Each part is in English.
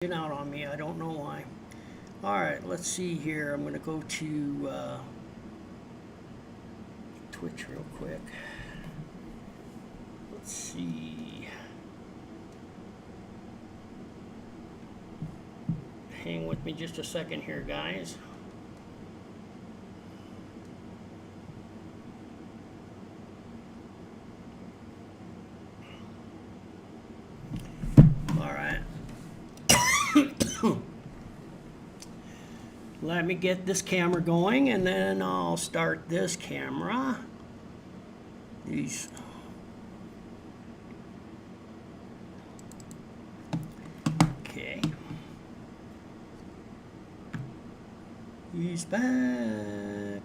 Out on me. I don't know why. All right, let's see here. I'm going to go to Twitch real quick. Let's see. Hang with me just a second here, guys. All right. Let me get this camera going, and then I'll start this camera. Okay. He's back.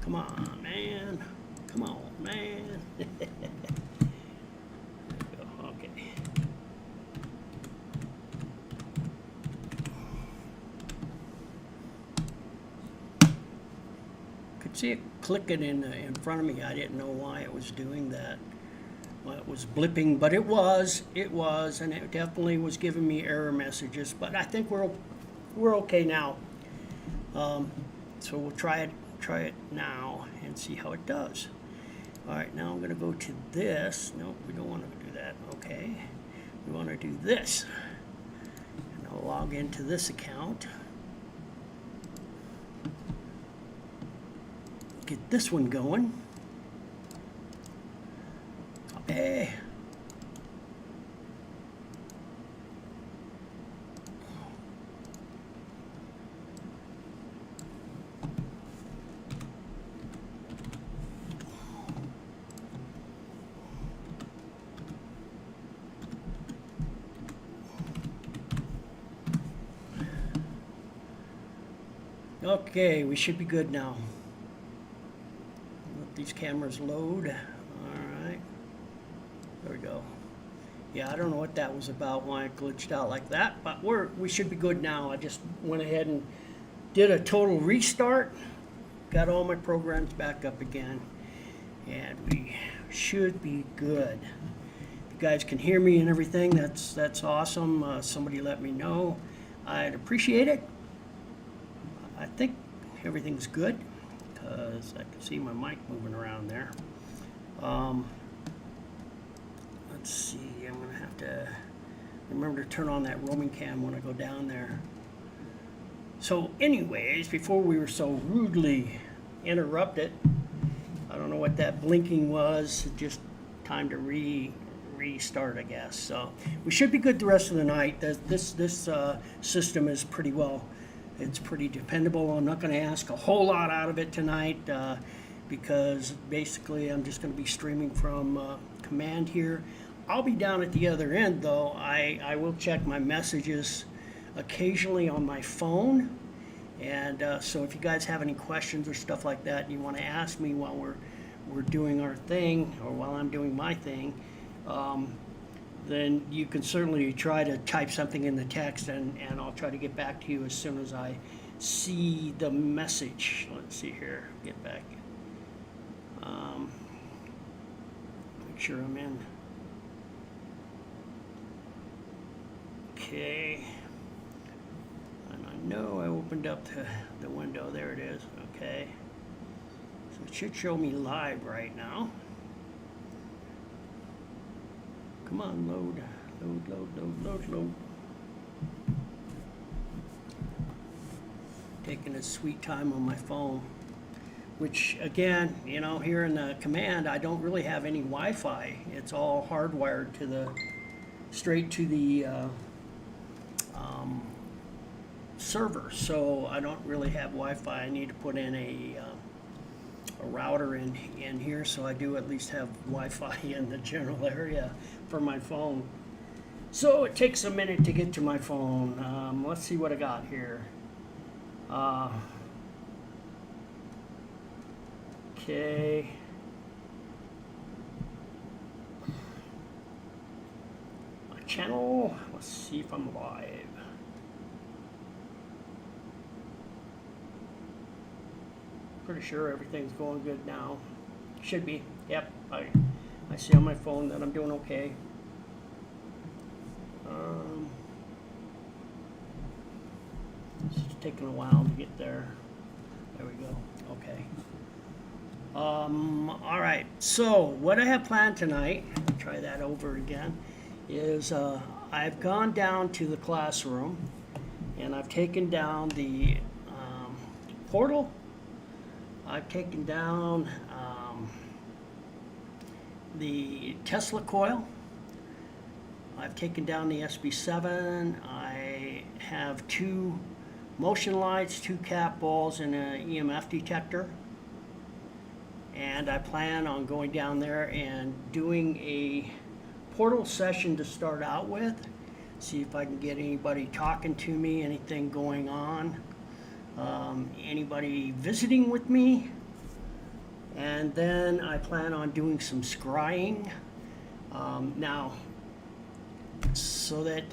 Come on, man. Come on, man. Okay. Could see it clicking in front of me. I didn't know why it was doing that. Well, it was blipping, but it was, and it definitely was giving me error messages. But I think we're okay now. So we'll try it now and see how it does. All right, now I'm going to go to this. Nope, we don't want to do that. Okay, we want to do this. And I'll log into this account. Get this one going. Copy. Okay, we should be good now. Let these cameras load. All right, there we go. Yeah, I don't know what that was about, why it glitched out like that, but we should be good now. I just went ahead and did a total restart, got all my programs back up again, and we should be good. If you guys can hear me and everything, that's awesome. Somebody let me know. I'd appreciate it. I think everything's good because I can see my mic moving around there. Let's see, I'm going to have to remember to turn on that roaming cam when I go down there. So anyways, before we were so rudely interrupted, I don't know what that blinking was, just time to restart, I guess. So we should be good the rest of the night. This system is pretty well. It's pretty dependable. I'm not going to ask a whole lot out of it tonight because basically I'm just going to be streaming from command here. I'll be down at the other end though. I will check my messages occasionally on my phone. And so if you guys have any questions or stuff like that and you want to ask me while we're doing our thing or while I'm doing my thing, then you can certainly try to type something in the text and I'll try to get back to you as soon as I see the message. Let's see here, get back. Make sure I'm in. Okay. And I know I opened up the window. There it is. Okay. So it should show me live right now. Come on, load. Taking a sweet time on my phone, which again, you know, here in the command, I don't really have any Wi-Fi. It's all hardwired to straight to the server, so I don't really have Wi-Fi. I need to put in a router in here, so I do at least have Wi-Fi in the general area for my phone. So it takes a minute to get to my phone. Let's see what I got here. Okay. My channel. Let's see if I'm live. Pretty sure everything's going good now. Should be. Yep. I see on my phone that I'm doing okay. It's taking a while to get there. There we go. Okay. All right. So what I have planned tonight, I'll try that over again, is I've gone down to the classroom and I've taken down the portal. I've taken down the Tesla coil. I've taken down the SB7. I have 2 motion lights, 2 cat balls, and an EMF detector. And I plan on going down there and doing a portal session to start out with. See if I can get anybody talking to me, anything going on, anybody visiting with me. And then I plan on doing some scrying. Now, so that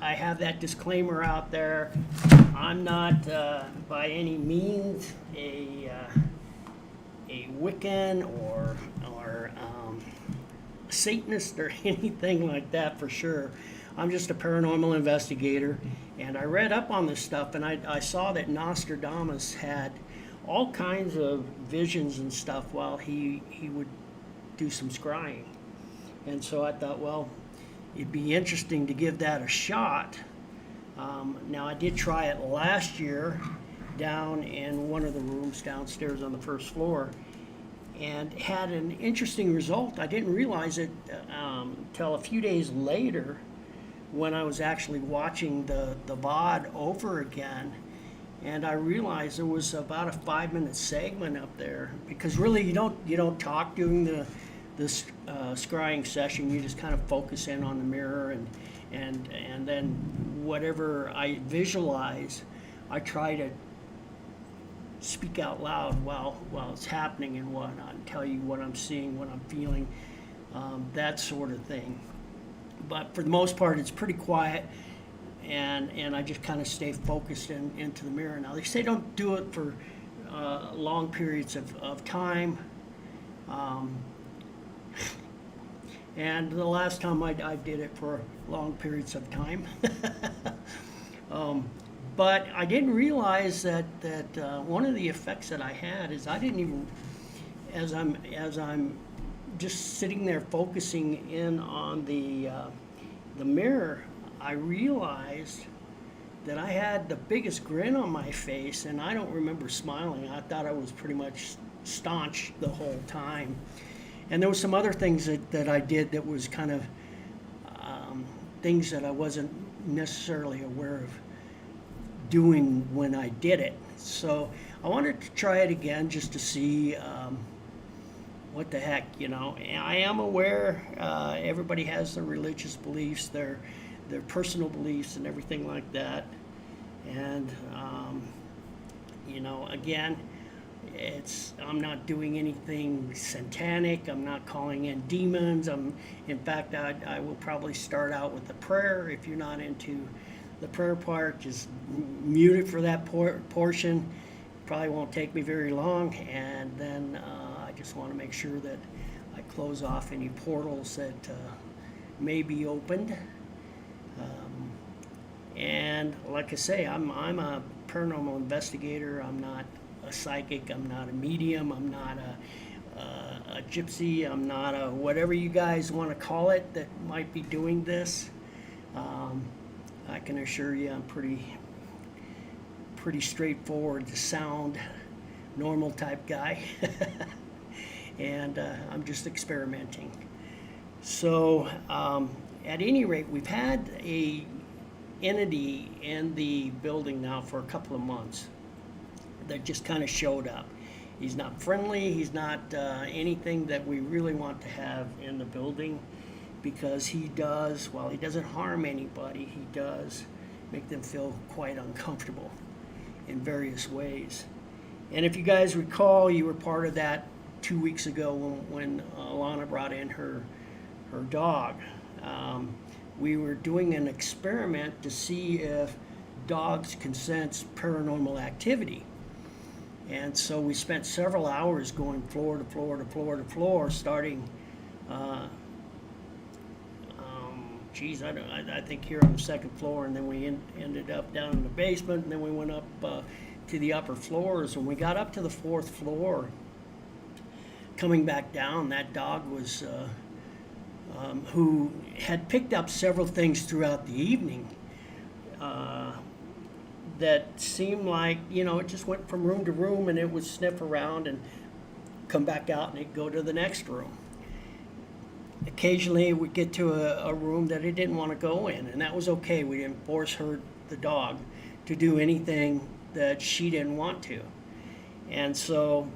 I have that disclaimer out there, I'm not by any means a Wiccan or Satanist or anything like that, for sure. I'm just a paranormal investigator, and I read up on this stuff, and I saw that Nostradamus had all kinds of visions and stuff while he would do some scrying. And so I thought, well, it'd be interesting to give that a shot. Now, I did try it last year down in one of the rooms downstairs on the first floor, and had an interesting result. I didn't realize it until a few days later when I was actually watching the VOD over again, and I realized there was about a 5-minute segment up there, because really you don't talk during the scrying session. You just kind of focus in on the mirror, and then whatever I visualize, I try to speak out loud while it's happening and whatnot, and tell you what I'm seeing, what I'm feeling, that sort of thing. But for the most part, it's pretty quiet, and I just kind of stay focused into the mirror. Now, they say don't do it for long periods of time. And the last time I did it for long periods of time. But I didn't realize that one of the effects that I had is I didn't even, as I'm just sitting there focusing in on the mirror, I realized that I had the biggest grin on my face, and I don't remember smiling. I thought I was pretty much staunch the whole time. And there were some other things that I did that was kind of things that I wasn't necessarily aware of doing when I did it. So I wanted to try it again just to see what the heck, I am aware everybody has their religious beliefs, their personal beliefs and everything like that. And, again, I'm not doing anything satanic. I'm not calling in demons. In fact, I will probably start out with a prayer. If you're not into the prayer part, just mute it for that portion. Probably won't take me very long. And then I just want to make sure that I close off any portals that may be opened. And like I say, I'm a paranormal investigator. I'm not a psychic. I'm not a medium. I'm not a gypsy. I'm not a whatever you guys want to call it that might be doing this. I can assure you I'm pretty straightforward, sound, normal type guy. And I'm just experimenting. So at any rate, we've had a entity in the building now for a couple of months that just kind of showed up. He's not friendly. He's not anything that we really want to have in the building, because he does, while he doesn't harm anybody, he does make them feel quite uncomfortable in various ways. And if you guys recall, you were part of that 2 weeks ago when Alana brought in her dog. We were doing an experiment to see if dogs can sense paranormal activity. And so we spent several hours going floor to floor to floor to floor, starting, uh, I think here on the second floor, and then we ended up down in the basement, and then we went up to the upper floors. When we got up to the fourth floor, coming back down, that dog was, who had picked up several things throughout the evening, that seemed like, it just went from room to room, and it would sniff around and come back out, and it'd go to the next room. Occasionally it would get to a room that it didn't want to go in, and that was okay. We didn't force her, the dog, to do anything that she didn't want to. And so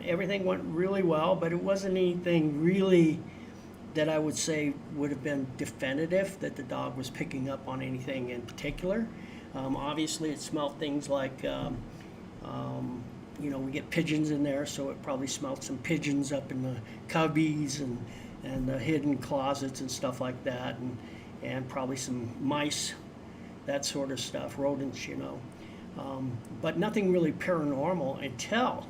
everything went really well, but it wasn't anything really that I would say would have been definitive that the dog was picking up on anything in particular. Obviously it smelled things like, we get pigeons in there, so it probably smelled some pigeons up in the cubbies and the hidden closets and stuff like that, and probably some mice, that sort of stuff, rodents, but nothing really paranormal until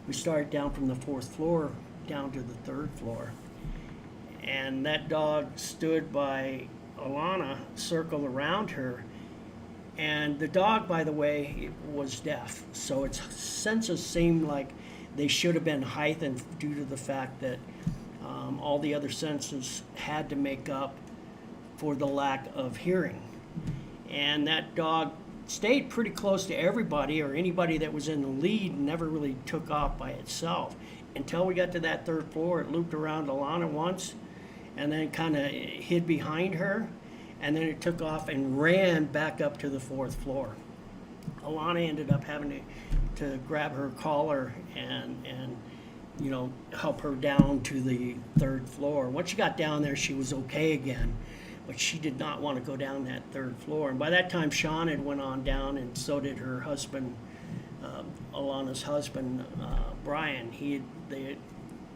we started down from the fourth floor down to the third floor. And that dog stood by Alana, circled around her, and the dog, by the way, was deaf, so its senses seemed like they should have been heightened due to the fact that all the other senses had to make up for the lack of hearing. And that dog stayed pretty close to everybody, or anybody that was in the lead, and never really took off by itself. Until we got to that third floor, it looped around Alana once, and then kind of hid behind her, and then it took off and ran back up to the fourth floor. Alana ended up having to grab her collar and help her down to the third floor. Once she got down there, she was okay again, but she did not want to go down that third floor. And by that time, Sean had went on down, and so did her husband, Alana's husband, Brian. They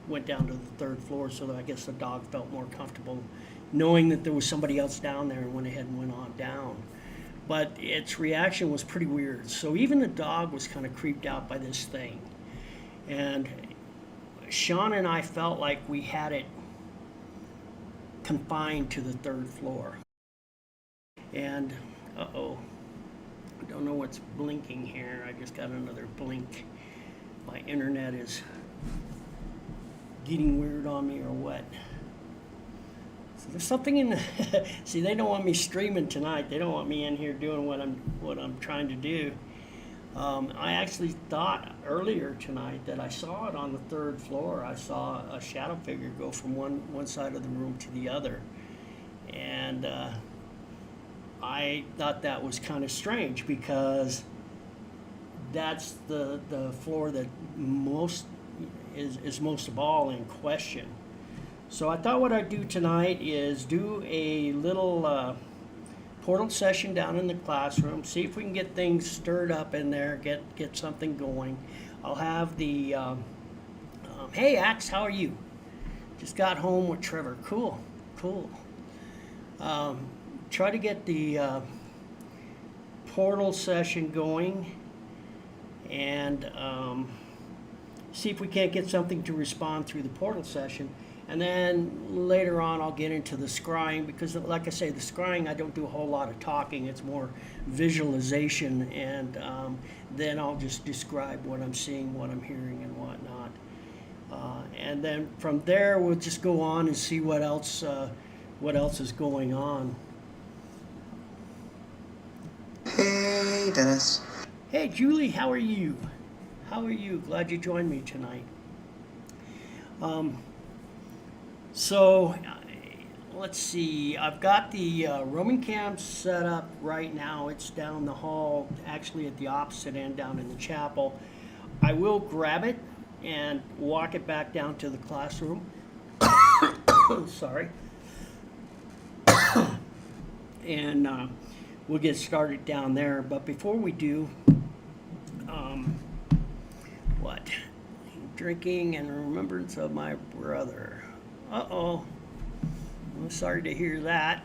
went down to the third floor, so that I guess the dog felt more comfortable knowing that there was somebody else down there, and went ahead and went on down. But its reaction was pretty weird. So even the dog was kind of creeped out by this thing. And Sean and I felt like we had it confined to the third floor. And, I don't know what's blinking here. I just got another blink. My internet is getting weird on me or what. So there's something in the see, they don't want me streaming tonight. They don't want me in here doing what I'm trying to do. I actually thought earlier tonight that I saw it on the third floor. I saw a shadow figure go from one side of the room to the other, and I thought that was kind of strange, because that's the floor that is most of all in question. So I thought what I'd do tonight is do a little portal session down in the classroom, see if we can get things stirred up in there, get something going. I'll have the, hey Axe, how are you? Just got home with Trevor. Cool. Try to get the portal session going, and see if we can't get something to respond through the portal session. And then later on, I'll get into the scrying, because like I say, the scrying, I don't do a whole lot of talking. It's more visualization, and then I'll just describe what I'm seeing, what I'm hearing, and whatnot. And then from there, we'll just go on and see what else is going on. Hey, Dennis. Hey, Julie, how are you? Glad you joined me tonight. So, let's see. I've got the roaming cam set up right now. It's down the hall, actually at the opposite end, down in the chapel. I will grab it and walk it back down to the classroom. Sorry. And we'll get started down there. But before we do, drinking in remembrance of my brother. I'm sorry to hear that.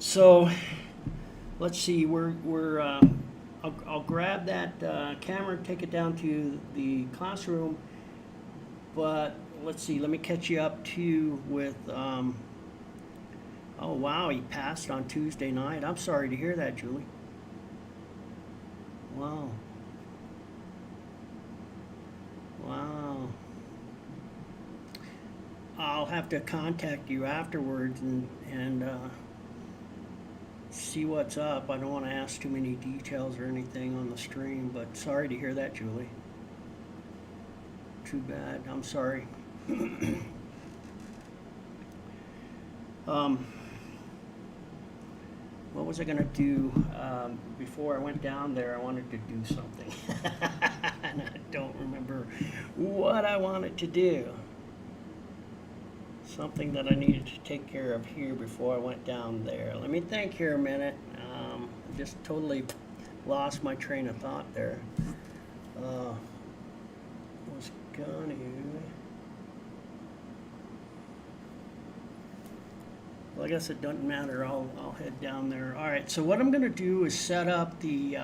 So let's see. I'll grab that camera, take it down to the classroom. But let's see. Let me catch you up to with. Oh wow, he passed on Tuesday night. I'm sorry to hear that, Julie. Wow. Wow. I'll have to contact you afterwards and see what's up. I don't want to ask too many details or anything on the stream, but sorry to hear that, Julie. Too bad. I'm sorry. What was I going to do before I went down there? I wanted to do something. And I don't remember what I wanted to do. Something that I needed to take care of here before I went down there. Let me think here a minute. Just totally lost my train of thought there. Was gonna. Well, I guess it doesn't matter. I'll head down there. All right. So what I'm going to do is set up the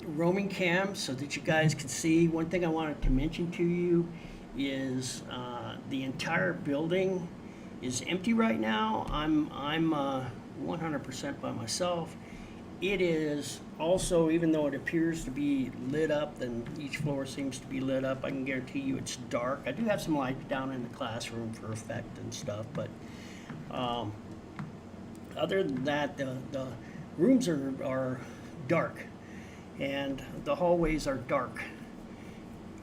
roaming cam so that you guys can see. One thing I wanted to mention to you is the entire building is empty right now. I'm 100% by myself. It is also, even though it appears to be lit up, and each floor seems to be lit up, I can guarantee you it's dark. I do have some lights down in the classroom for effect and stuff, but other than that, the rooms are dark, and the hallways are dark.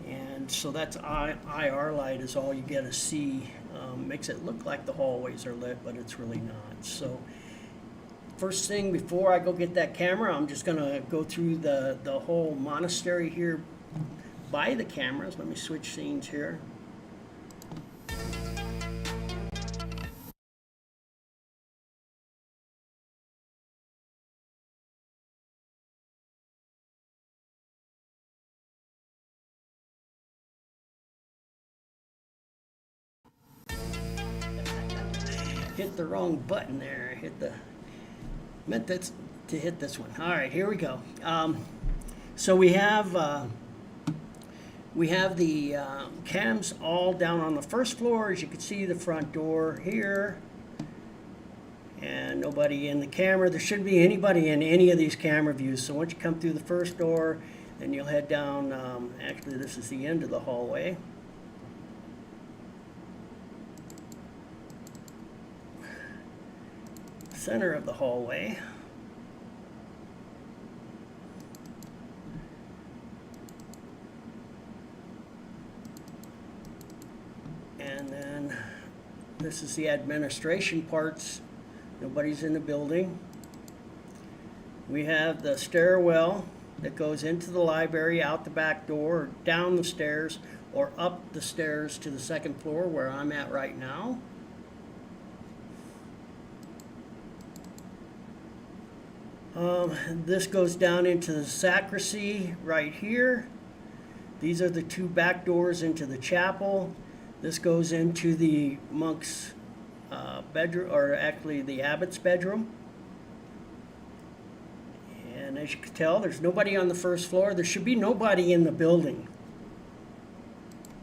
And so that's IR light is all you get to see. Makes it look like the hallways are lit, but it's really not. So first thing before I go get that camera, I'm just gonna go through the whole monastery here by the cameras. Let me switch scenes here. Hit the wrong button there. Meant that's to hit this one. All right, here we go. So we have the cams all down on the first floor. As you can see, the front door here, and nobody in the camera. There shouldn't be anybody in any of these camera views. So once you come through the first door, then you'll head down. Actually, this is the end of the hallway. Center of the hallway. And then this is the administration parts. Nobody's in the building. We have the stairwell that goes into the library, out the back door, down the stairs, or up the stairs to the second floor where I'm at right now. This goes down into the sacristy right here. These are the two back doors into the chapel. This goes into the monk's bedroom, or actually the abbot's bedroom. And as you can tell, there's nobody on the first floor. There should be nobody in the building.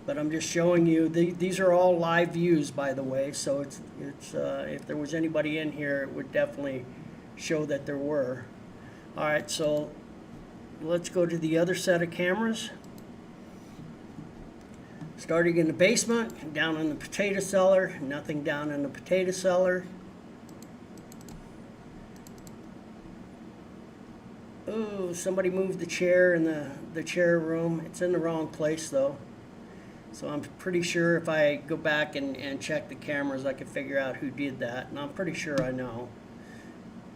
But I'm just showing you, these are all live views, by the way. So it's if there was anybody in here, it would definitely show that there were. All right, so let's go to the other set of cameras. Starting in the basement, down in the potato cellar, nothing down in the potato cellar. Oh, somebody moved the chair in the chair room. It's in the wrong place though. So I'm pretty sure if I go back and check the cameras, I can figure out who did that. And I'm pretty sure I know,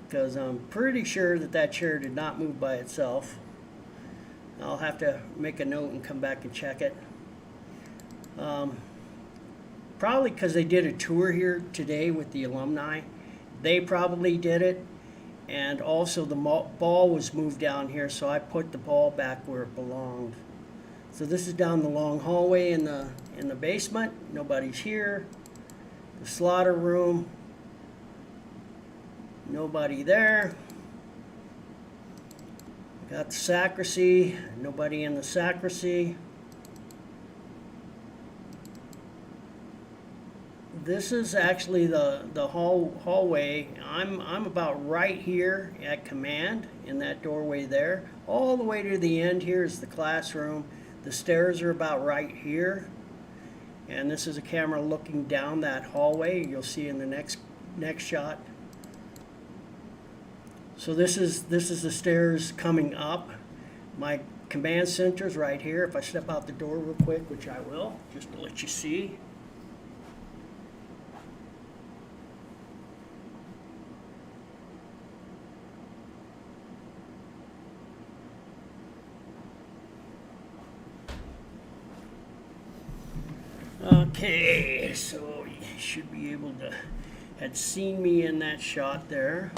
because I'm pretty sure that chair did not move by itself. I'll have to make a note and come back and check it. Probably because they did a tour here today with the alumni. They probably did it. And also the ball was moved down here, so I put the ball back where it belonged. So this is down the long hallway in the basement. Nobody's here. The slaughter room. Nobody there. Got the sacristy. Nobody in the sacristy. This is actually the hallway. I'm about right here at command in that doorway there. All the way to the end here is the classroom. The stairs are about right here. And this is a camera looking down that hallway. You'll see in the next shot. So this is the stairs coming up. My command center is right here. If I step out the door real quick, which I will, just to let you see. Okay, so you should be able to had seen me in that shot there.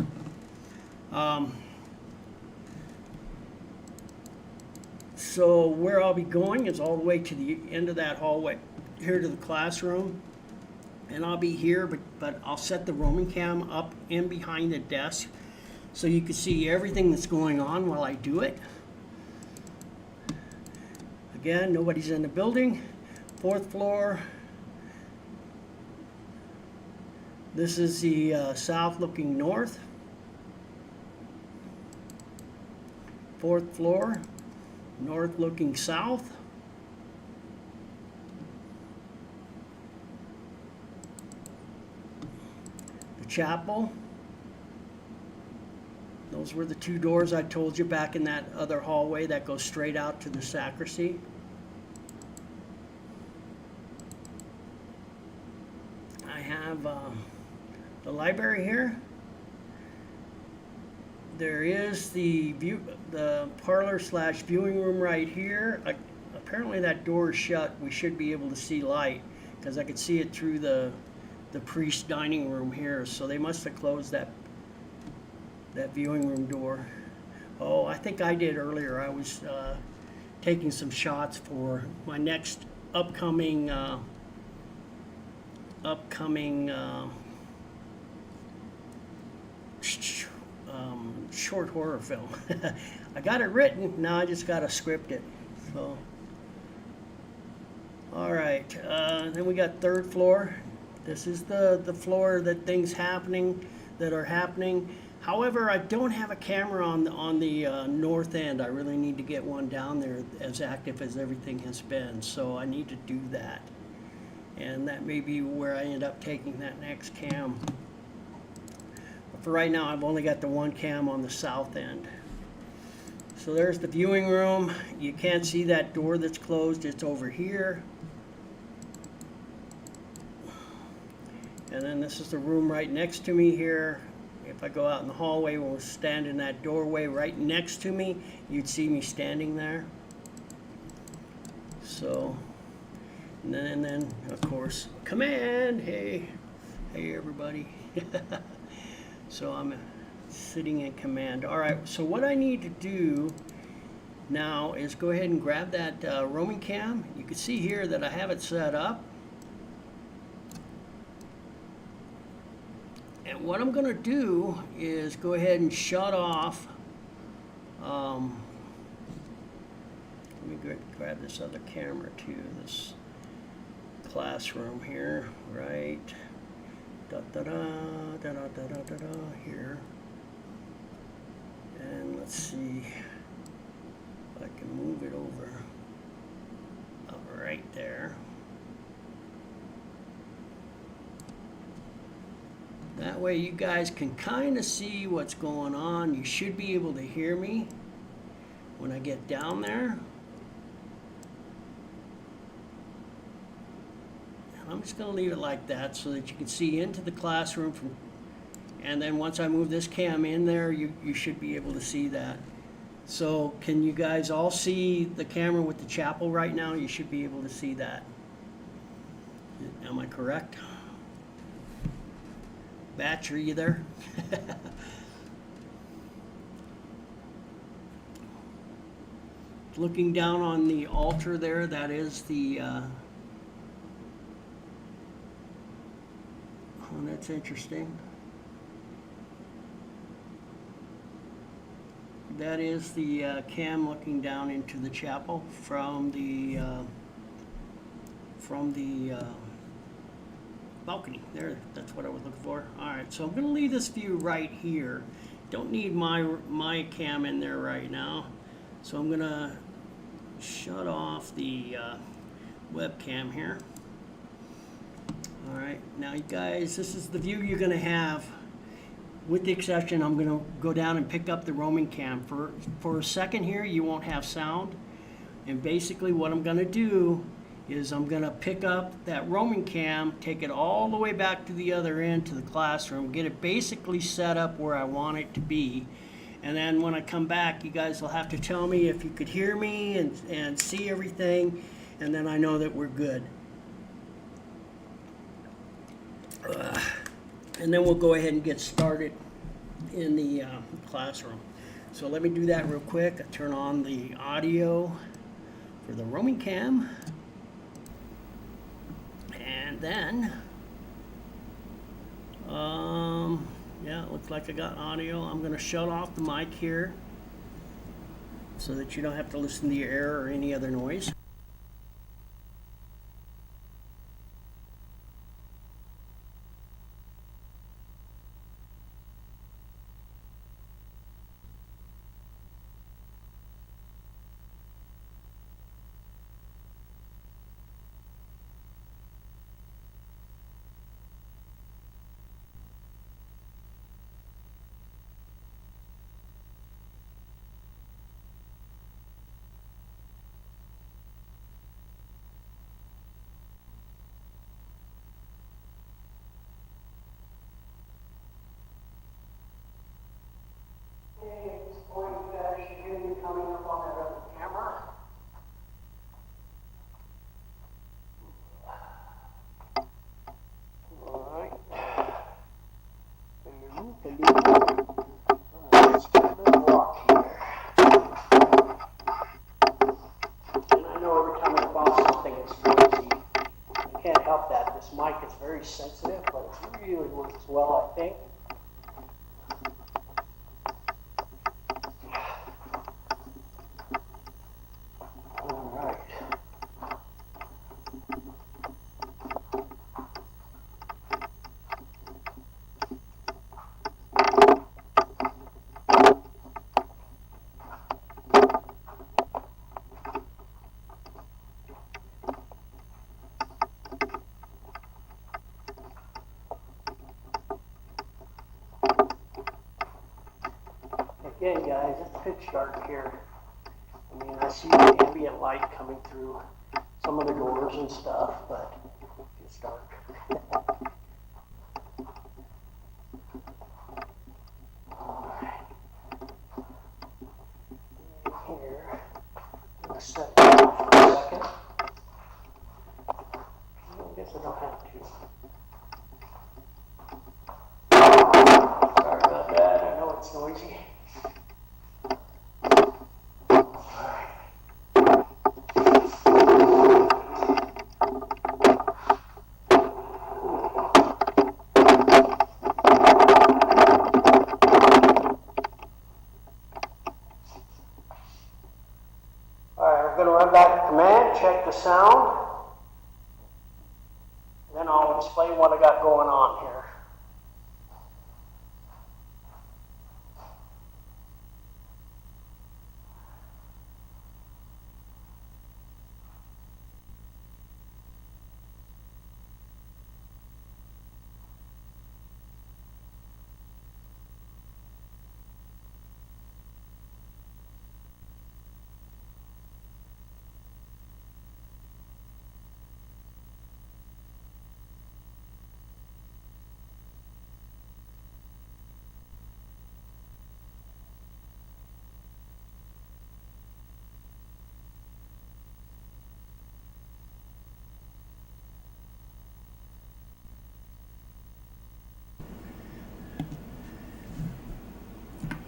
So where I'll be going is all the way to the end of that hallway, here to the classroom. And I'll be here, but I'll set the roaming cam up in behind the desk so you can see everything that's going on while I do it. Again, nobody's in the building. 4th floor. This is the south looking north. 4th floor, north looking south. The chapel. Those were the 2 doors I told you back in that other hallway that goes straight out to the sacristy. I have the library here. There is the parlor / viewing room right here. Apparently that door is shut. We should be able to see light because I could see it through the priest dining room here. So they must have closed that viewing room door. Oh, I think I did earlier. I was taking some shots for my next upcoming short horror film. I got it written, now I just got to script it. So, all right, then we got 3rd floor. This is the floor that are happening. However, I don't have a camera on the north end. I really need to get one down there as active as everything has been. So I need to do that. And that may be where I end up taking that next cam. But for right now, I've only got the 1 cam on the south end. So there's the viewing room. You can't see that door that's closed. It's over here. And then this is the room right next to me here. If I go out in the hallway, we'll stand in that doorway right next to me. You'd see me standing there. So, and then of course, command. Hey everybody. So I'm sitting in command. All right. So what I need to do now is go ahead and grab that roaming cam. You can see here that I have it set up. And what I'm going to do is go ahead and shut off. Let me grab this other camera too, this classroom here, right? Here. And let's see if I can move it over. Right there. That way you guys can kind of see what's going on. You should be able to hear me when I get down there. And I'm just going to leave it like that so that you can see into the classroom. And then once I move this cam in there, you should be able to see that. So can you guys all see the camera with the chapel right now? You should be able to see that. Am I correct? Batch, are you there? Looking down on the altar there, that is the oh, that's interesting. that is the cam looking down into the chapel from the balcony. There, that's what I was looking for. All right, so I'm going to leave this view right here. Don't need my cam in there right now, so I'm going to shut off the webcam here. All right, now you guys, this is the view you're going to have. With the exception, I'm going to go down and pick up the roaming cam. For a second here, you won't have sound. And basically what I'm going to do is I'm going to pick up that roaming cam, take it all the way back to the other end to the classroom, get it basically set up where I want it to be. And then when I come back, you guys will have to tell me if you could hear me and see everything. And then I know that we're good. And then we'll go ahead and get started in the classroom. So let me do that real quick. I turn on the audio for the roaming cam. And then, yeah, it looks like I got audio. I'm going to shut off the mic here so that you don't have to listen to the air or any other noise. At this point, you guys should hear me coming up on that other camera. Alright. Hello. Let's get a little walk here. And I know every time I bounce something, it's noisy. I can't help that. This mic is very sensitive, but it really works well, I think. Again, guys, it's pitch dark here. I mean, I see the ambient light coming through some of the doors and stuff, but it's dark. Alright. Here, I'm going to set it off for a second. I guess I don't have to. Sorry about that. I know it's noisy. Check the sound, then I'll explain what I got going on here.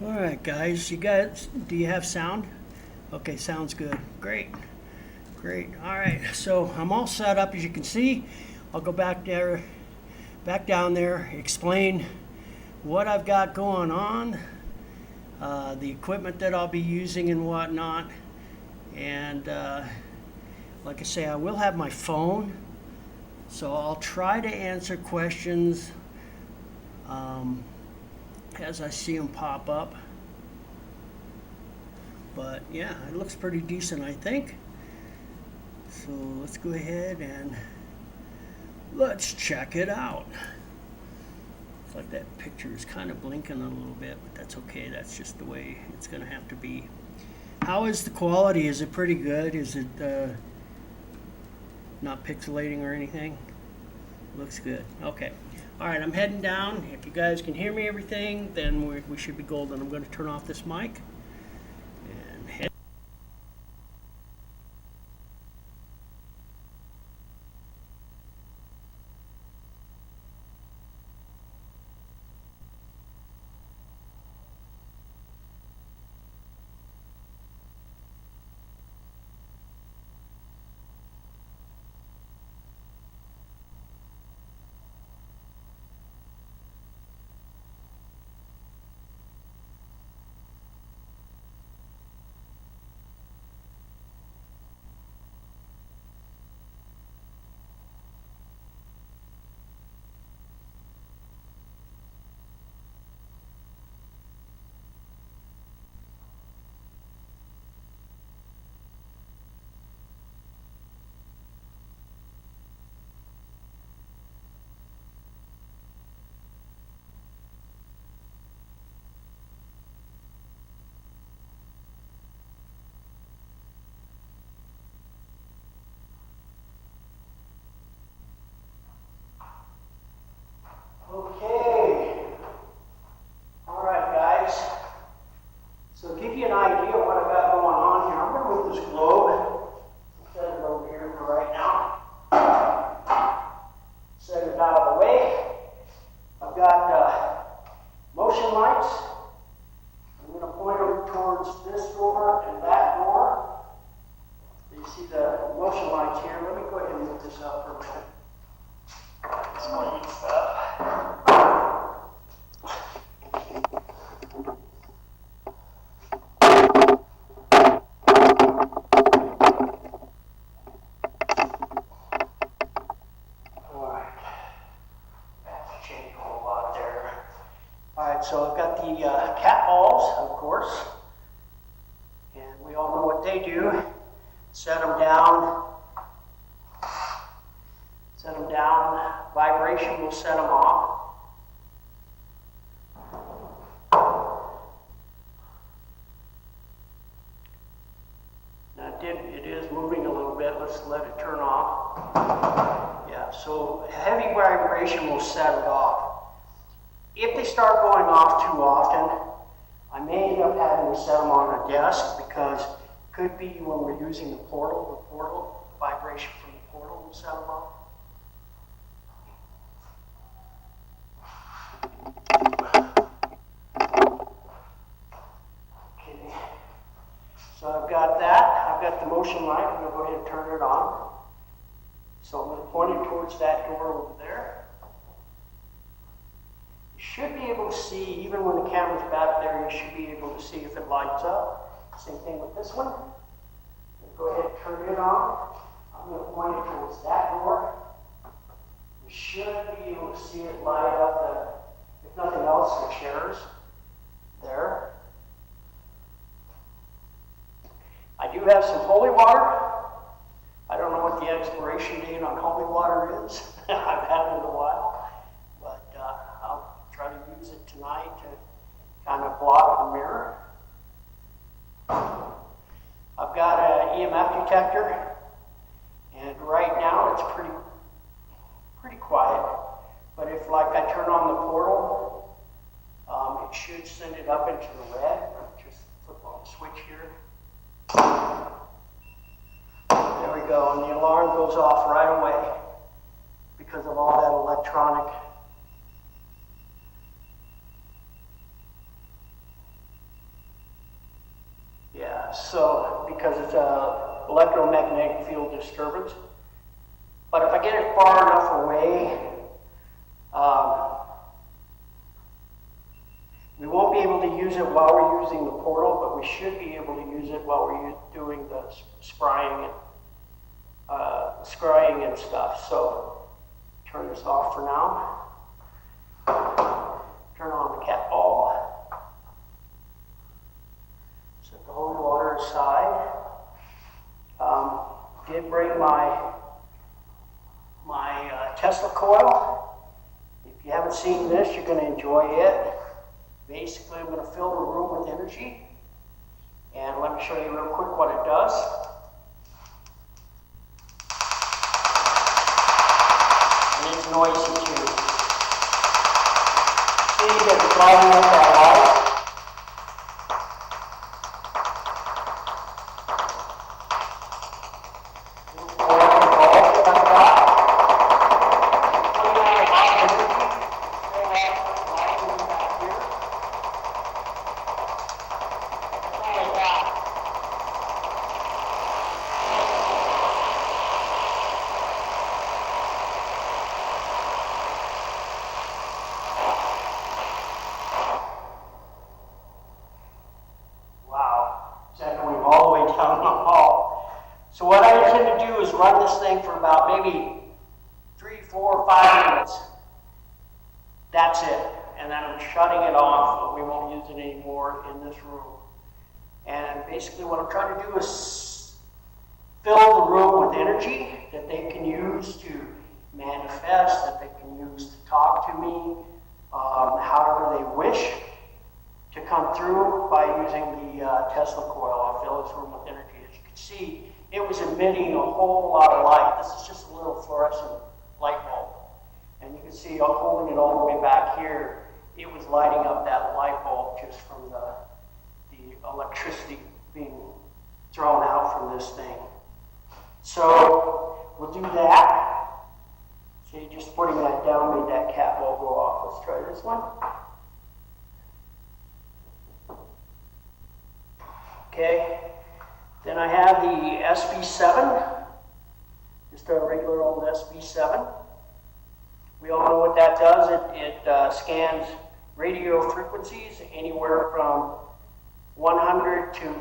All right, guys, do you have sound? Okay, sounds good. Great. All right, so I'm all set up, as you can see. I'll go back down there, explain what I've got going on. the equipment that I'll be using and whatnot. And like I say, I will have my phone, so I'll try to answer questions as I see them pop up. But yeah, it looks pretty decent, I think. So let's go ahead and let's check it out. It's like that picture is kind of blinking a little bit, but that's okay. That's just the way it's going to have to be. How is the quality? Is it pretty good? Is it not pixelating or anything? Looks good. Okay. All right, I'm heading down. If you guys can hear me everything, then we should be golden. I'm going to turn off this mic and head. Okay. All right, guys. So to give you an idea of what I've got going on here, I'm going to move this globe. Set it over here for right now. Set it out of the way. I've got motion lights. I'm going to point them towards this door and that door. You see the motion lights here. Let me go ahead and move this up for a minute. It's going to eat stuff. So I've got the cat balls, of course, and we all know what they do. Set them down, vibration will set them off. Now it is moving a little bit, let's let it turn off. Yeah, so heavy vibration will set it off. If they start going off too often, I may end up having to set them on a desk because it could be when we're using the portal, the vibration from the portal will set them off. Okay, so I've got that. I've got the motion light. I'm going to go ahead and turn it on. So I'm going to point it towards that door over there. You should be able to see, even when the camera's back there, you should be able to see if it lights up. Same thing with this one. Go ahead and turn it on. I'm going to point it towards that door. You should be able to see it light up, if nothing else, the chairs there. I do have some holy water. I don't know what the expiration date on holy water is. I've had it in a while. But I'll try to use it tonight to kind of block the mirror. I've got an EMF detector, and right now it's pretty quiet. But if, like, I turn on the portal, it should send it up into the red. Just flip on the switch here. There we go, and the alarm goes off right away because of all that electronic. Yeah, so because it's a electromagnetic field disturbance. But if I get it far enough away, we won't be able to to use it while we're using the portal, but we should be able to use it while we're doing the scrying and stuff. So turn this off for now. Turn on the cat ball. Set the holy water aside. Did bring my Tesla coil. If you haven't seen this, you're going to enjoy it. Basically, I'm going to fill the room with energy. And let me show you real quick what it does. And it's noisy too. See that it's lighting up that light? So what I intend to do is run this thing for about maybe 3, 4, 5 minutes. That's it. And then I'm shutting it off. We won't use it anymore in this room. And basically what I'm trying to do is fill the room with energy that they can use to manifest, that they can use to talk to me, however they wish to come through by using the Tesla coil. I'll fill this room with energy. As you can see, it was emitting a whole lot of light. This is just a little fluorescent light bulb. And you can see I'm holding it all the way back here. It was lighting up that light bulb just from the electricity being thrown out from this thing. So we'll do that. See, just putting that down made that cat ball go off. Let's try this one. Okay. Then I have the SB7, just a regular old SB7. We all know what that does. It scans radio frequencies anywhere from 100 to,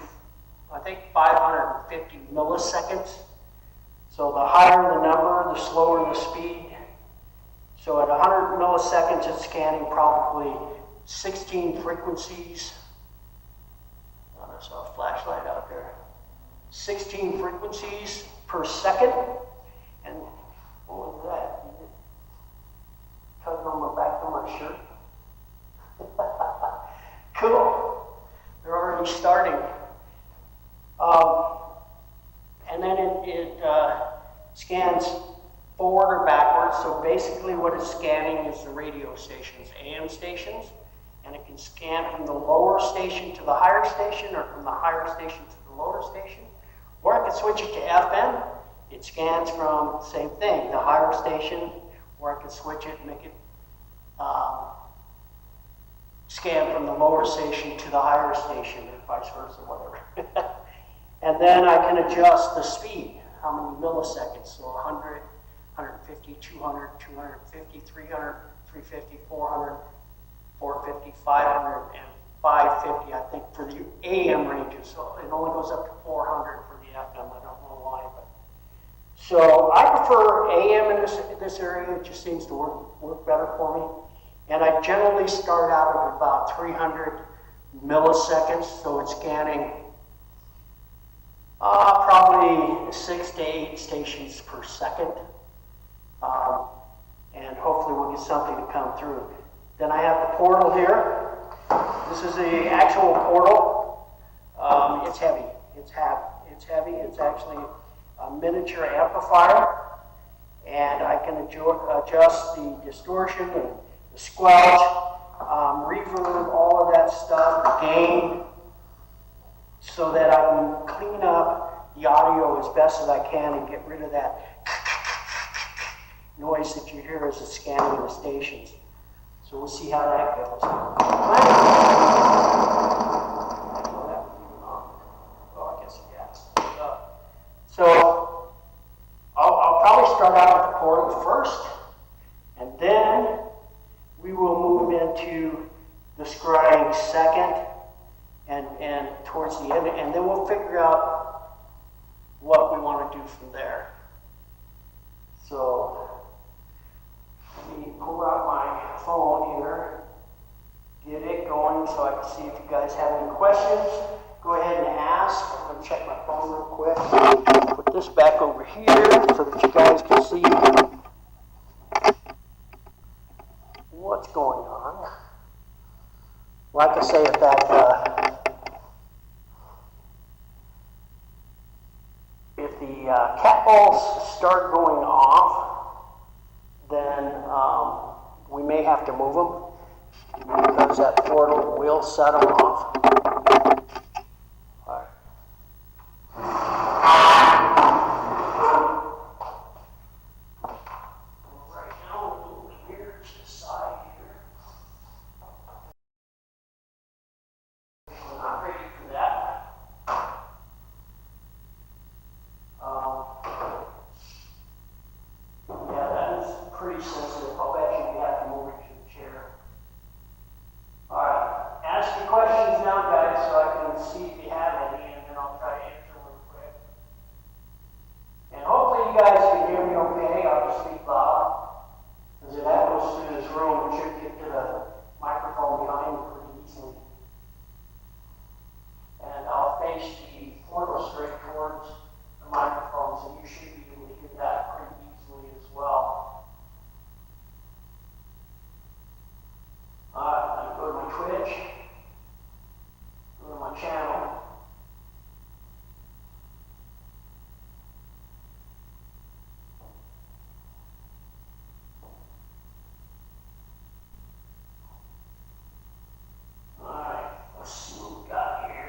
I think, 550 milliseconds. So the higher the number, the slower the speed. So at 100 milliseconds, it's scanning probably 16 frequencies. Oh, I saw a flashlight out there. 16 frequencies per second. And what was that? Tugging on my back of my shirt. Cool. They're already starting. And then it scans forward or backwards. So basically what it's scanning is the radio stations, AM stations. And it can scan from the lower station to the higher station, or from the higher station to the lower station. Or I can switch it to FM. It scans from the same thing, the higher station, or I can switch it and make it scan from the lower station to the higher station, or vice versa, whatever. And then I can adjust the speed, how many milliseconds, so 100, 150, 200, 250, 300, 350, 400, 450, 500, and 550, I think, for the AM ranges. So it only goes up to 400 for the FM. I don't know why, but so I prefer AM in this area. It just seems to work better for me. And I generally start out at about 300 milliseconds, so it's scanning probably 6 to 8 stations per second. And hopefully we'll get something to come through. Then I have the portal here. This is the actual portal. It's heavy. It's heavy. It's actually a miniature amplifier. And I can adjust the distortion, the squelch, reverb, all of that stuff, the gain, so that I can clean up the audio as best as I can and get rid of that noise that you hear as it's scanning the stations. So we'll see how that goes. Oh, I guess yes. So I'll probably start out with the portal first, and then we will move into the scrying second, and towards the end, and then we'll figure out what we want to do from there. So let me pull out my phone here, get it going so I can see if you guys have any questions. Go ahead and ask. I'm going to check my phone real quick. Put this back over here so that you guys can see what's going on. Like I say, if the cat balls start going off, then we may have to move them because that portal will set them off. All right. Right now, we'll move here to the side here. We're not ready for that. Yeah, that is pretty sensitive. I'll bet you we have to move it to the chair. All right, ask your questions now, guys, so I can see if you have any, and then I'll try to answer them real quick. And hopefully you guys can hear me okay. I'll just speak loud. As it echoes through this room, it should get to the microphone behind me pretty easily. And I'll face the portal straight towards the microphone, so you should be able to hear that pretty easily as well. Alright, I go to my Twitch, go to my channel. Alright, let's see what we got here.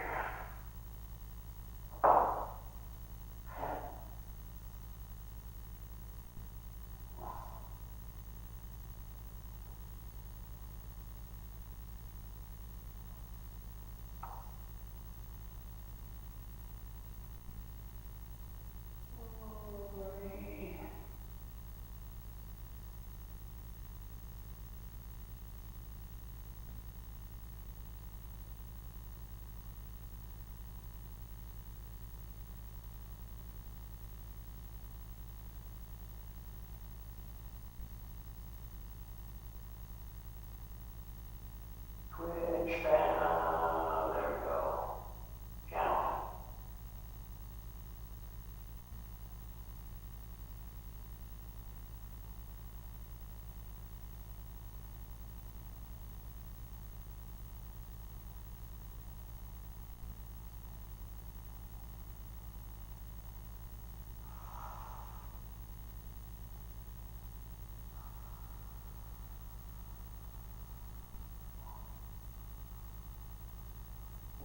Twitch, there we go. Channel.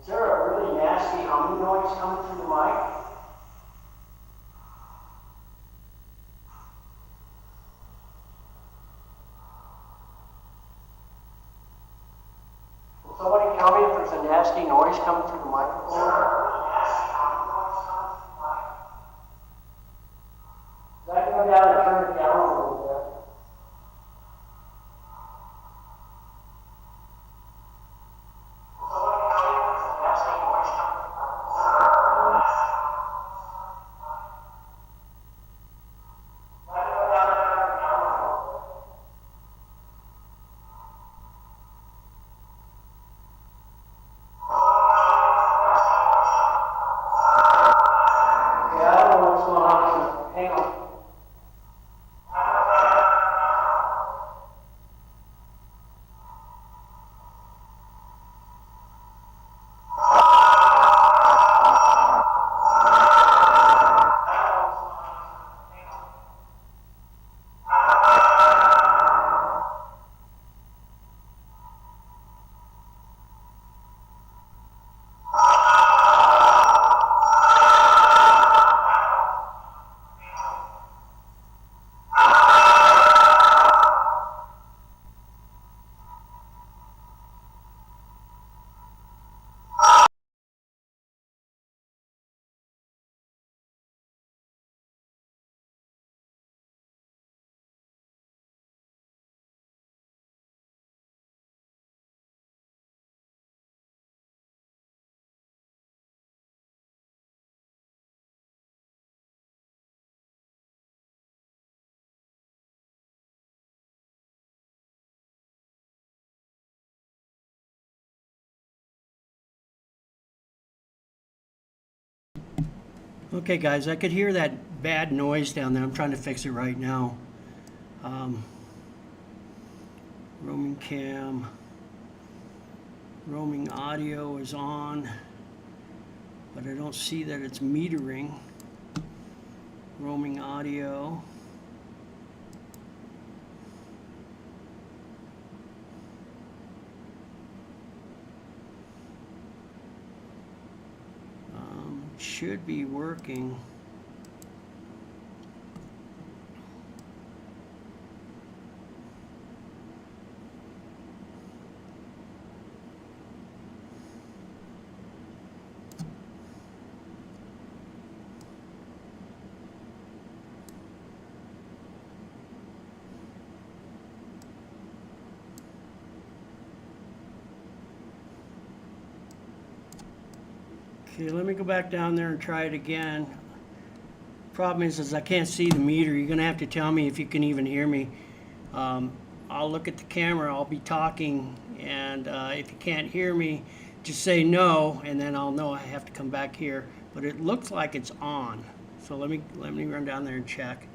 Is there a really nasty humming noise coming through the mic? Will somebody tell me if there's a nasty noise coming through the microphone? I can go down and turn it down a little bit. Okay, guys, I could hear that bad noise down there. I'm trying to fix it right now. Roaming cam. Roaming audio is on, but I don't see that it's metering. Roaming audio. Should be working. Okay, let me go back down there and try it again. Problem is I can't see the meter. You're gonna have to tell me if you can even hear me. I'll look at the camera, I'll be talking, and if you can't hear me, just say no, and then I'll know I have to come back here. But it looks like it's on. So let me run down there and check.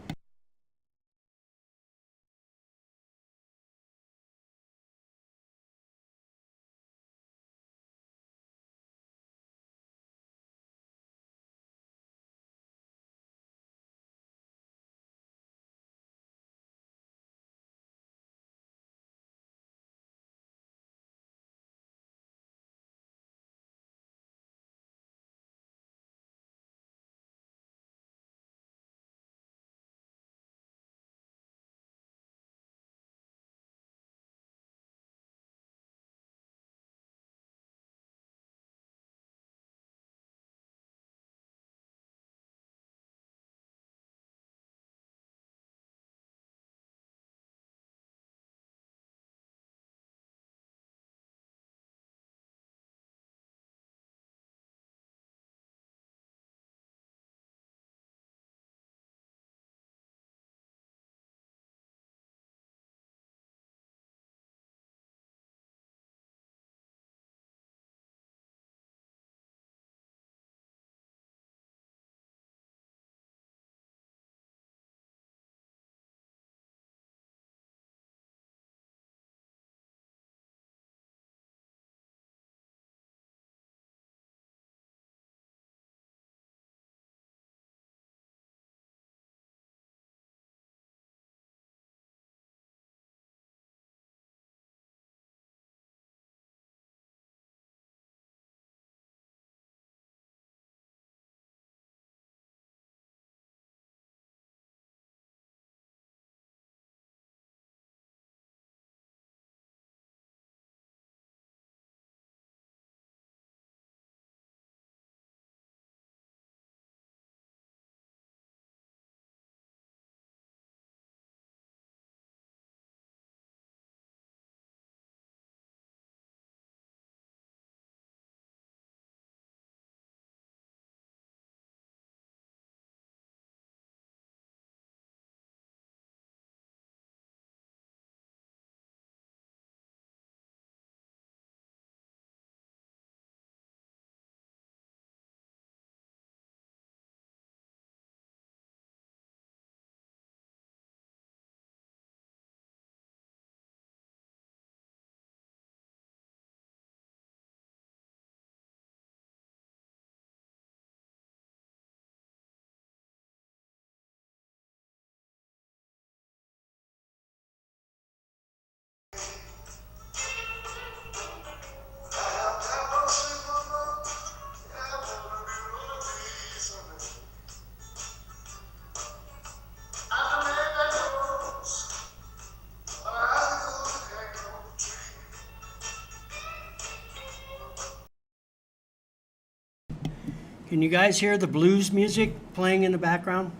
Can you guys hear the blues music playing in the background?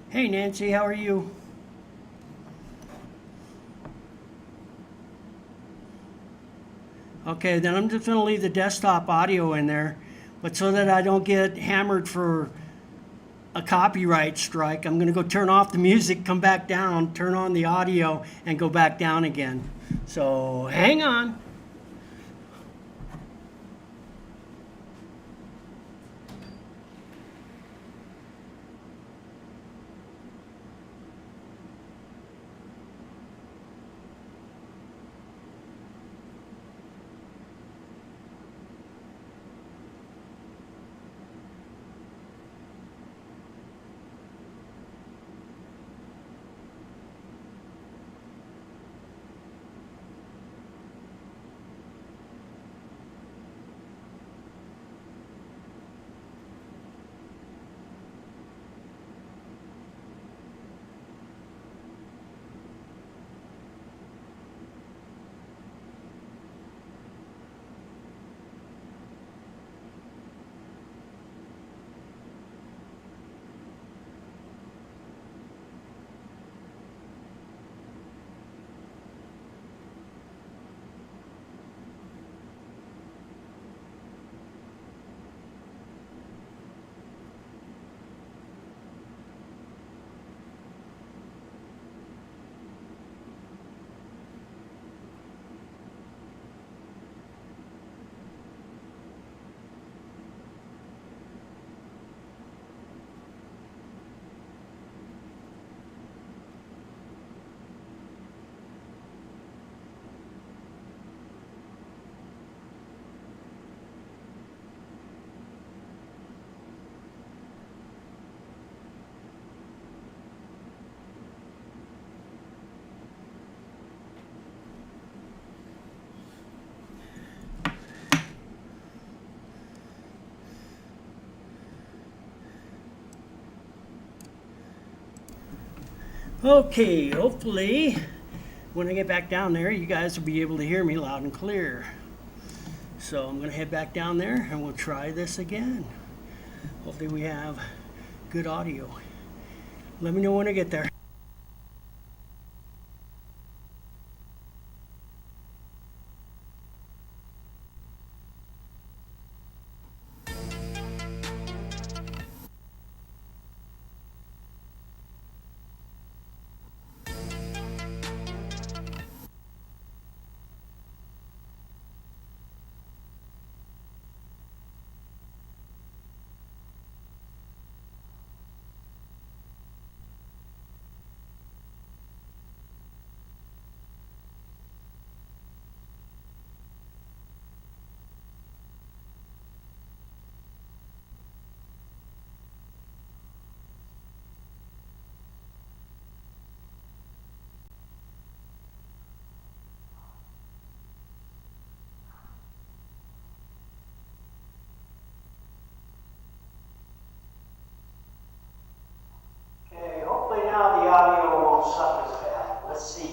Hey Nancy, how are you? Okay, then I'm just going to leave the desktop audio in there, but so that I don't get hammered for a copyright strike. I'm going to go turn off the music, come back down, turn on the audio, and go back down again. So hang on. Okay, hopefully when I get back down there, you guys will be able to hear me loud and clear. So I'm going to head back down there and we'll try this again. Hopefully we have good audio. Let me know when I get there. Okay, hopefully now the audio won't suck as bad. Let's see.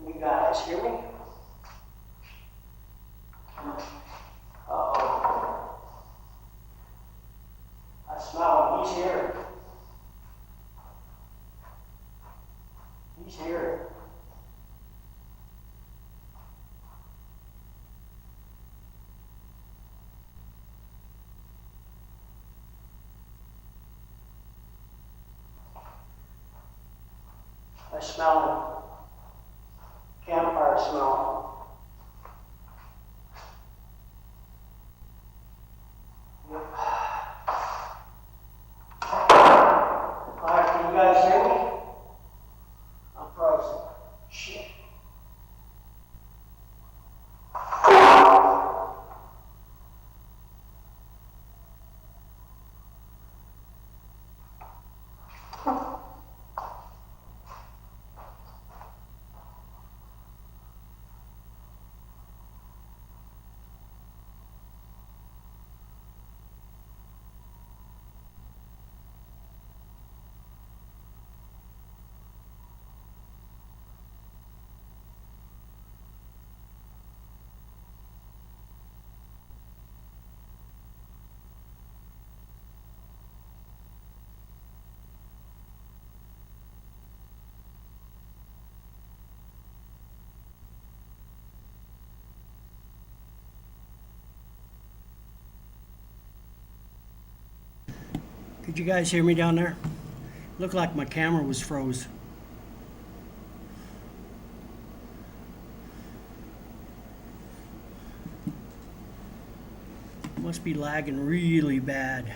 You guys hear me? Uh-oh. I smell him. He's here. He's here. I smell him. Campfire smell. Yep. Alright, can you guys hear me? I'm frozen. Shit. Could you guys hear me down there? Looked like my camera was froze. Must be lagging really bad.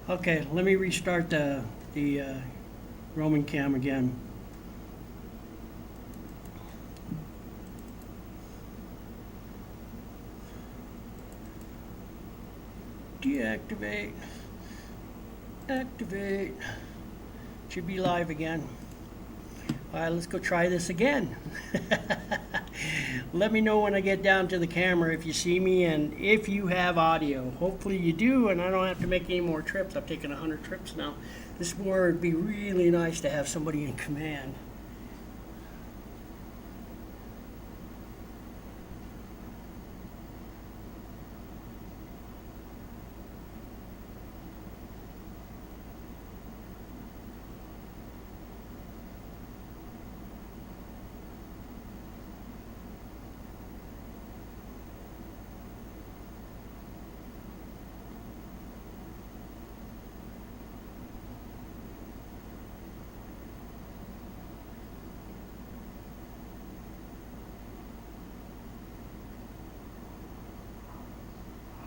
Okay, let me restart the roaming cam again. Deactivate. Activate. Should be live again. All right, let's go try this again. Let me know when I get down to the camera if you see me and if you have audio. Hopefully you do, and I don't have to make any more trips. I've taken 100 trips now. This would be really nice to have somebody in command.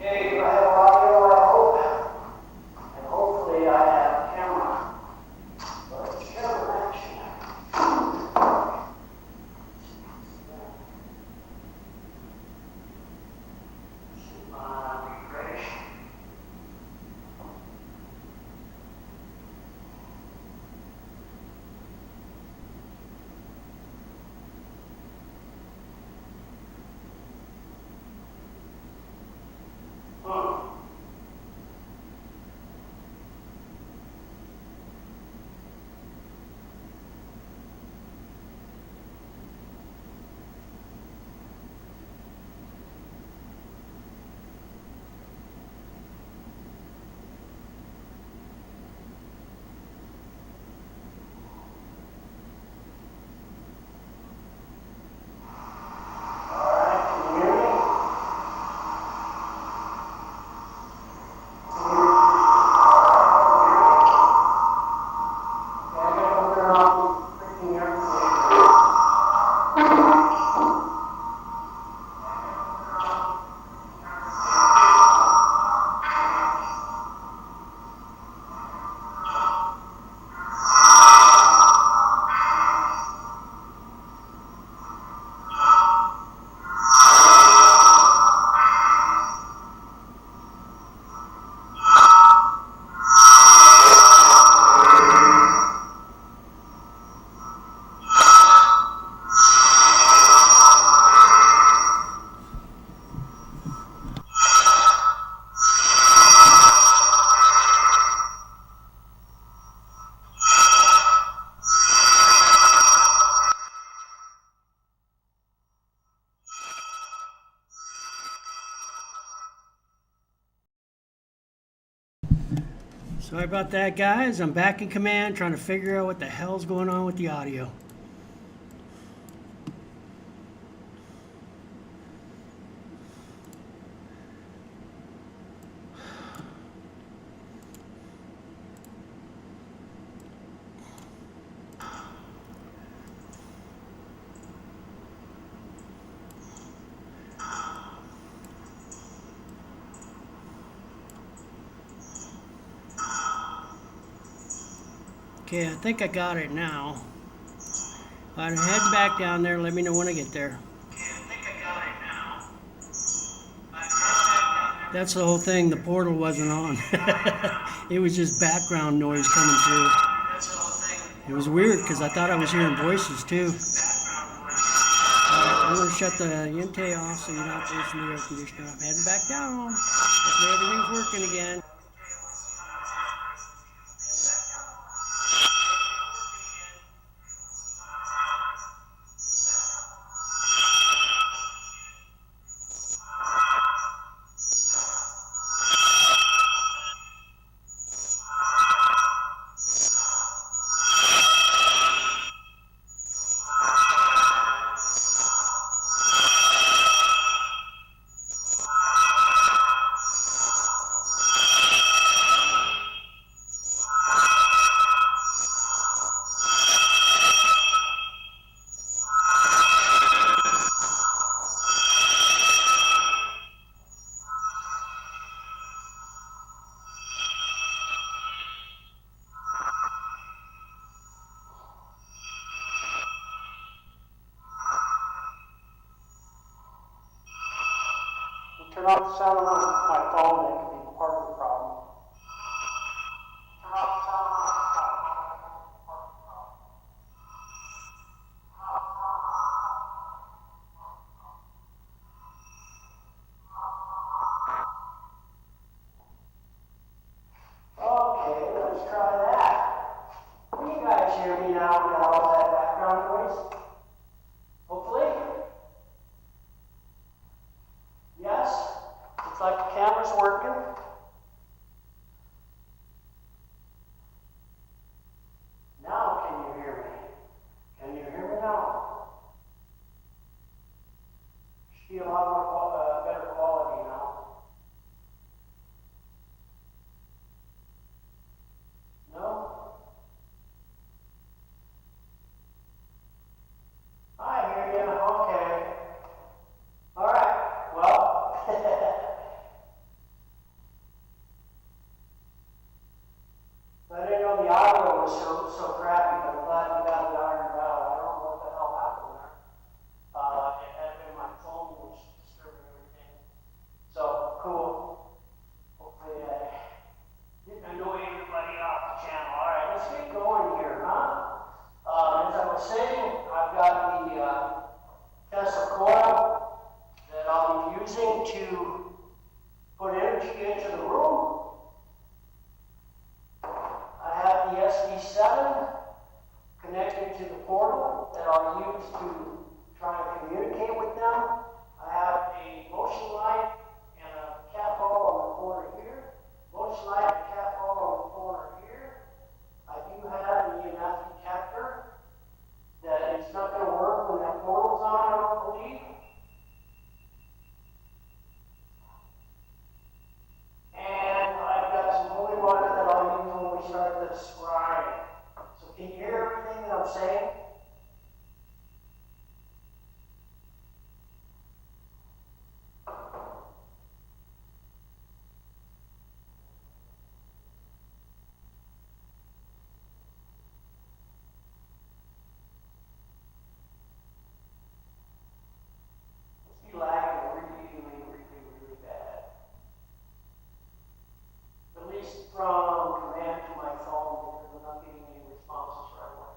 Okay, do I have audio, I hope? And hopefully I have camera. But camera action. Refresh. Sorry about that, guys. I'm back in command trying to figure out what the hell's going on with the audio. Okay, I think I got it now. I'm heading back down there. Let me know when I get there. Okay, I think I got it now. I'm heading back down there. That's the whole thing. The portal wasn't on. It was just background noise coming through. That's the whole thing. It was weird because I thought I was hearing voices too. I'm going to shut the Yente off so you don't have to listen to the air conditioner. I'm heading back down. Hopefully everything's working again. turn off the sound on my phone, that could be part of the problem. Turn off the sound on my phone. Okay, let's try that. Can you guys hear me now without all that background noise? Hopefully? Yes? Looks like the camera's working. Now can you hear me? Can you hear me now? Should be a lot more better quality now. No? I hear you. Okay. All right. Well, I didn't know the audio was so crappy, but I'm glad we got it ironed out. I don't know what the hell happened there. It had been my phone which was disturbing everything. So cool. Hopefully I didn't annoy everybody off the channel. All right, let's get going here, huh? As I was saying, I've got the Tesla coil that I'll be using to put energy into the room. I have the SD7 connected to the portal that I'll use to try and communicate with them. I have a motion light and a cat ball on the corner here. Motion light and cat ball on the corner here. I do have an EMF detector that is not going to work when that portal's on, I don't believe. And I've got some holy water that I'll use when we start the scrying. So can you hear everything that I'm saying? Must be lagging really bad. At least from command to my phone, because I'm not getting any responses right away.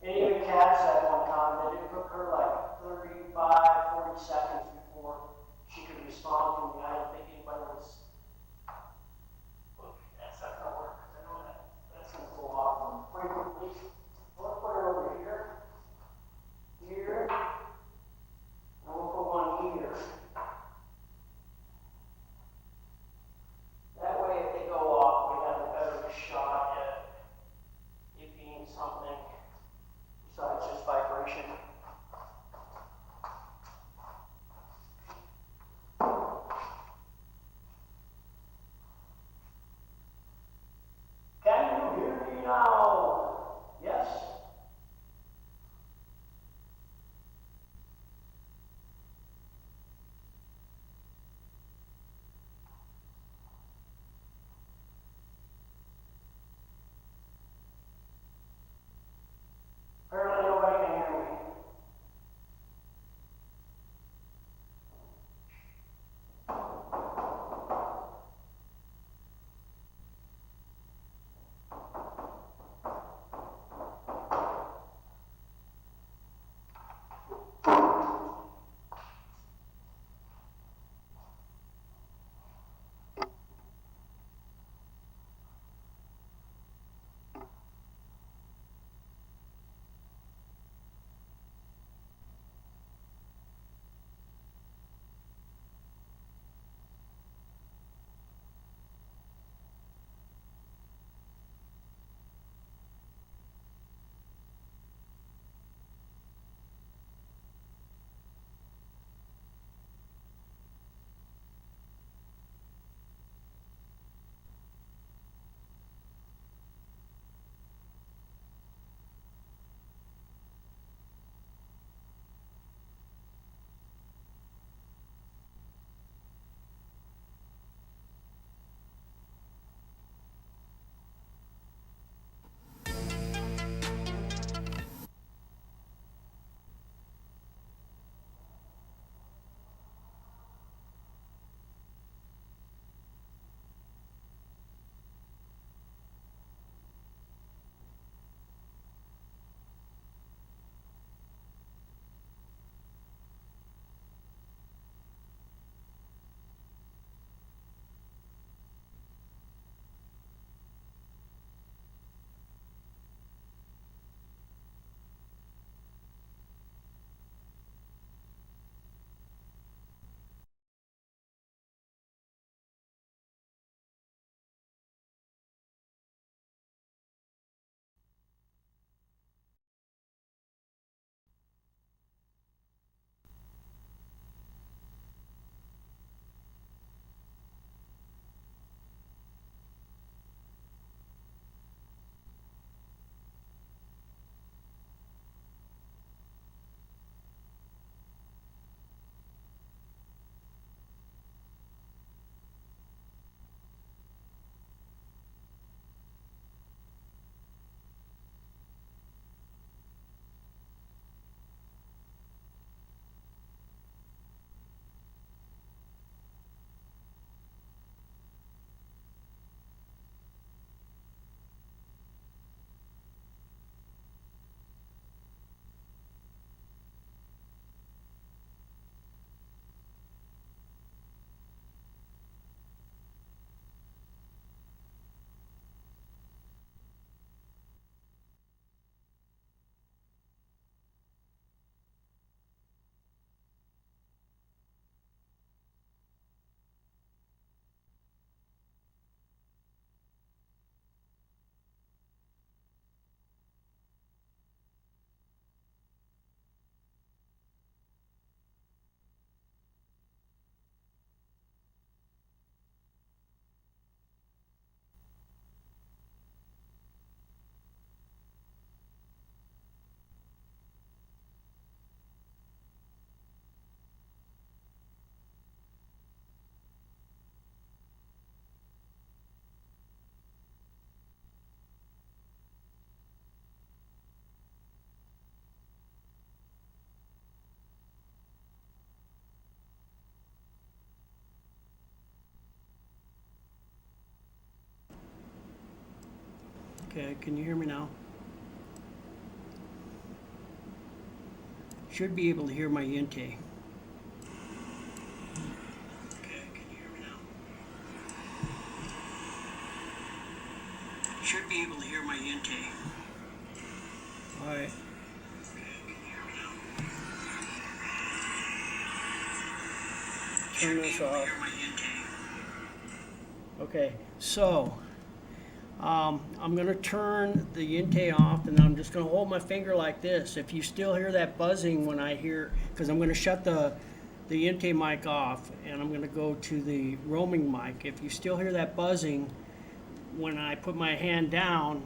And even Kat said one time that it took her like 35, 40 seconds before she could respond to me. I don't think anybody was. Okay, that's not going to work, because I know that's going to go off frequently. Let's put it over here. Here. And we'll put one here. That way, if they go off, we Okay, can you hear me now? Should be able to hear my Yinte. Okay, can you hear me now? Should be able to hear my Yinte. All right. Turn this off. Okay, so I'm going to turn the Yinte off, and I'm just going to hold my finger like this. If you still hear that buzzing when I hear, because I'm going to shut the Yinte mic off, and I'm going to go to the roaming mic. If you still hear that buzzing when I put my hand down,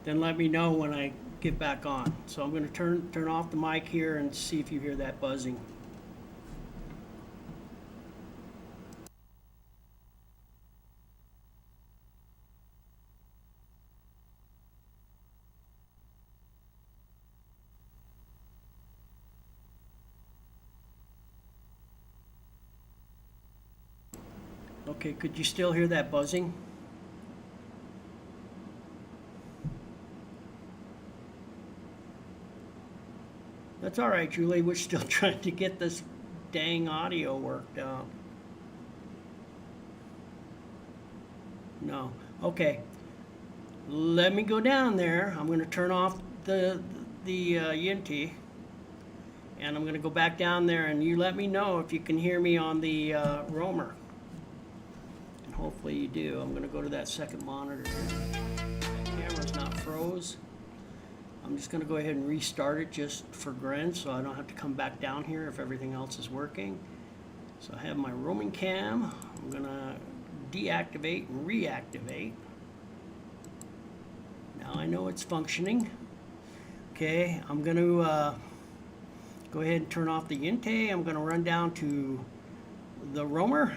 then let me know when I get back on. So I'm going to turn off the mic here and see if you hear that buzzing. Okay, could you still hear that buzzing? That's all right, Julie. We're still trying to get this dang audio worked out. No. Okay. Let me go down there. I'm going to turn off the Yinte, and I'm going to go back down there, and you let me know if you can hear me on the roamer. And hopefully you do. I'm going to go to that second monitor here. The camera's not froze. I'm just going to go ahead and restart it just for grin, so I don't have to come back down here if everything else is working. So I have my roaming cam. I'm going to deactivate and reactivate. Now I know it's functioning. Okay, I'm going to go ahead and turn off the Yinte. I'm going to run down to the roamer.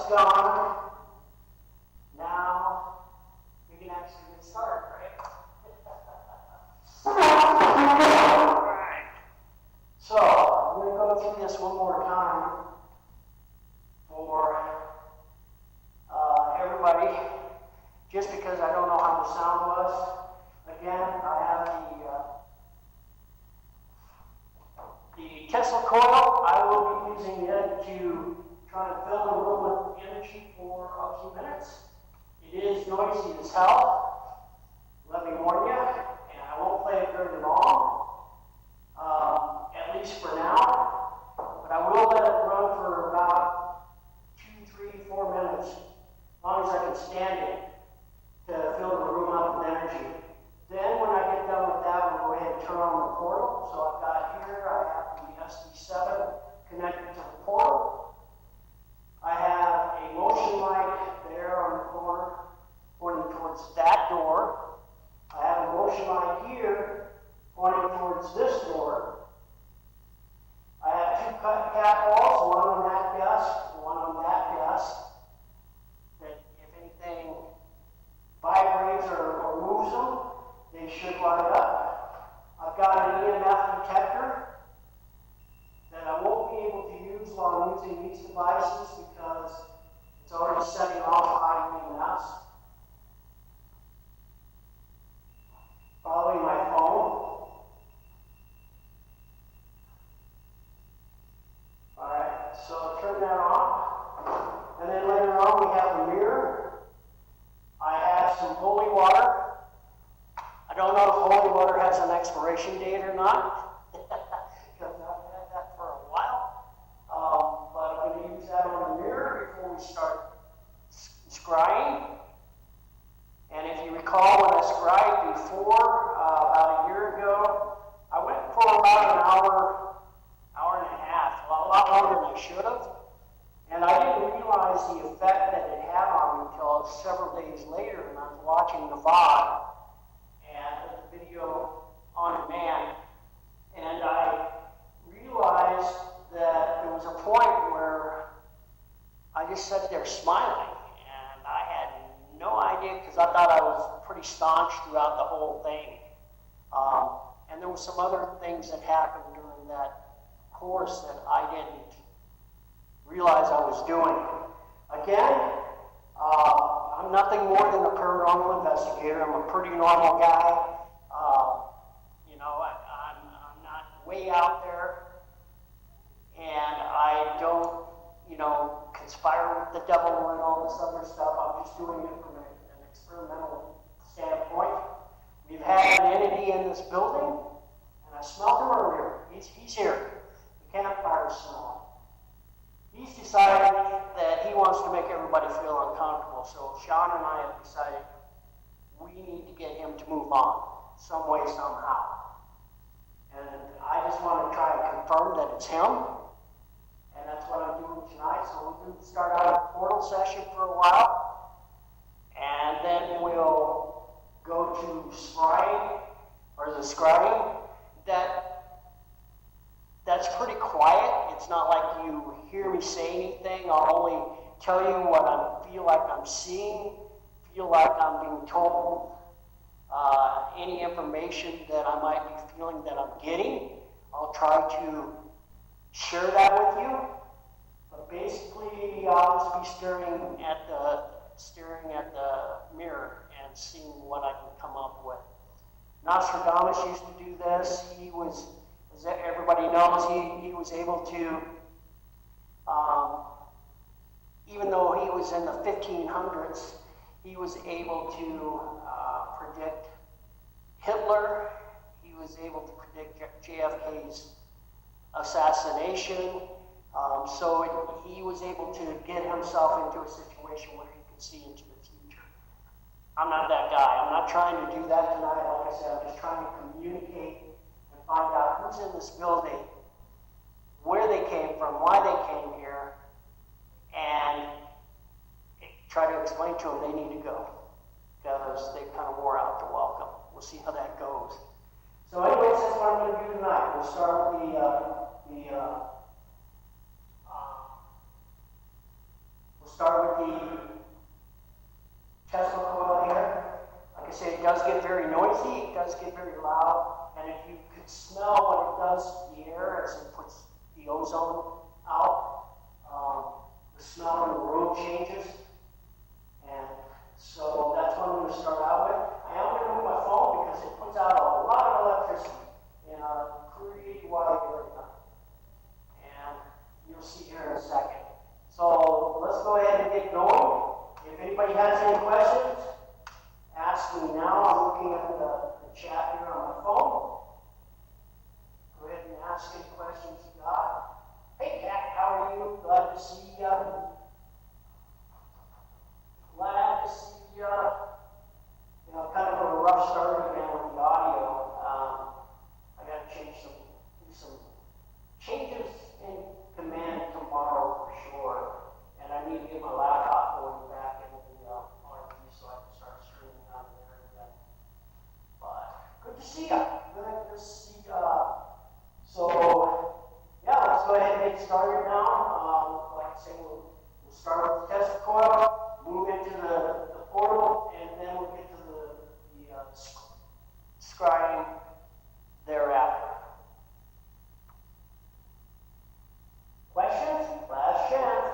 Gone. Now we can actually get started, right? Alright. So I'm going to go through this one more time for everybody, just because I don't know how the sound was. Again, I have the Tesla coil. I will be using it to try to fill the room with energy for a few minutes. It is noisy as hell, let me warn you, and I won't play it very long, at least for now, but I will let it run for about 2, 3, 4 minutes, as long as I can stand it, to fill the room up with energy. Then when I get done with that, we'll go ahead and turn on the portal. So I've got here, I have the SD7 connected to the portal. I have a motion light there on the devices because it's already setting off high EMS. Following my phone. Alright, so turn that on. And then later on we have the mirror. I have some holy water. I don't know if holy water has an expiration date or not, because I've had that for a while. But I'm going to use that on the mirror before we start scrying. And if you recall, when I scried before, about a year ago, I went for about an hour and a half, well, a lot longer than I should have. And I didn't realize the effect that it had on me until several days later, and I was watching the VOD and the video on demand, and I realized that there was a point where I just sat there smiling, and I had no idea, because I thought I was pretty staunch throughout the whole thing. And there were some other things that happened during that course that I didn't realize I was doing. Again, I'm nothing more than a paranormal investigator. I'm a pretty normal guy. I'm not way out there, and I don't, conspire with the devil and all this other stuff. I'm just doing it from an experimental standpoint. We've had an entity in this building, and I smelled him earlier. He's here. The campfire smell. He's decided that he wants to make everybody feel uncomfortable. So Sean and I have decided we need to get him to move on some way, somehow. And I just want to try and confirm that it's him. And that's what I'm doing tonight. So we're going to start out a portal session for a while. And then we'll go to scrying, or the scrying. That's pretty quiet. It's not like you hear me say anything. I'll only tell you what I feel like I'm seeing, feel like I'm being told. Any information that I might be feeling that I'm getting, I'll try to share that with you. But basically, I'll just be staring at the mirror and seeing what I can come up with. Nostradamus used to do this. He was, as everybody knows, he was able to, even though he was in the 1500s, he was able to predict Hitler. He was able to predict JFK's assassination. So he was able to get himself into a situation where he could see into the future. I'm not that guy. I'm not trying to do that tonight. Like I said, I'm just trying to communicate and find out who's in this building, where they came from, why they came here, and try to explain to them they need to go, because they kind of wore out the welcome. We'll see how that goes. So anyways, that's what I'm going to do tonight. We'll start with the Tesla coil here. Like I say, it does get very noisy, it does get very loud, and if you could smell what it does to the air as it puts the ozone out, the smell in the room changes. And so that's what I'm going to start out with. I am going to move my phone because it puts out a lot of electricity in a pretty wide area. And you'll see here in a second. So let's go ahead and get going. If anybody has any questions, ask me now. I'm looking at the chat here on my phone. Go ahead and ask any questions you got. Hey, Kat, how are you? Glad to see you. Glad to see you. Kind of a rough start again with the audio. I got to do some changes in command tomorrow for sure. And I need to get my laptop going back into the RV so I can start streaming out of there again. But good to see you. Good to see you. So, yeah, let's go ahead and get started now. Like I say, we'll start with the test coil, move into the portal, and then we'll get to the scrying thereafter. Questions? Last chance.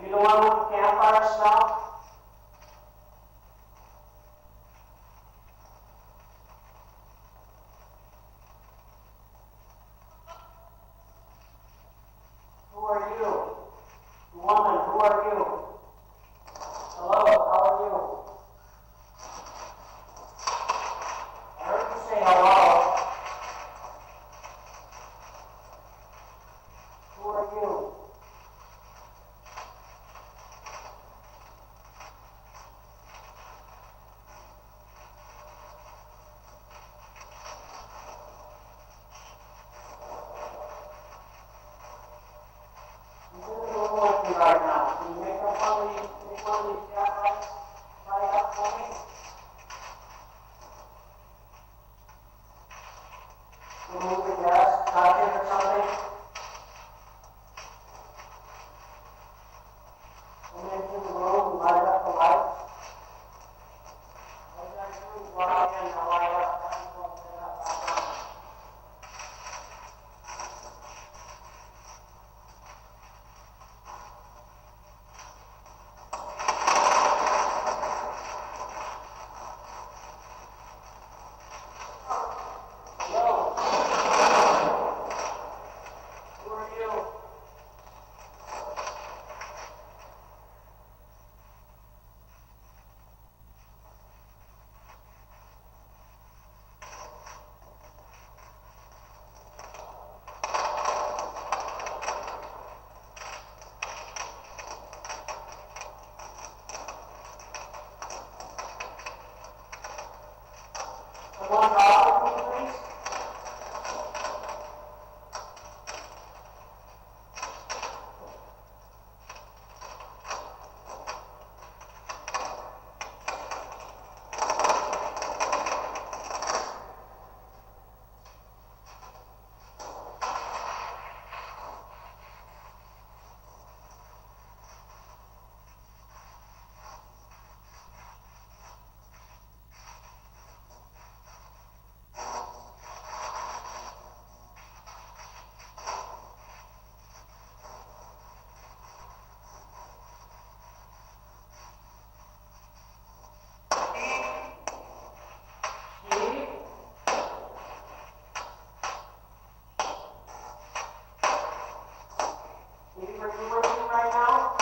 You the one with the campfire smell? Who are you? Woman, who are you? Hello, how are you? I heard you say hello. Who are you? I'm doing a little with you right now. Can you make one of these cat light up for me? Can you move the gas, touch it or something? Come into the room and light up the lights. What did I do? Well, again, I'll light up. That's what I'm set up. Hello, who are you? Someone talk with me, please? Steve? Steve, are you with me right now?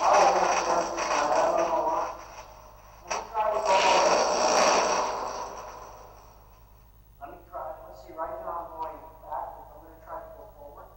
I don't know why. Let me try to go over. Let me try. Let's see, right now I'm going backwards. I'm going to try to go forward.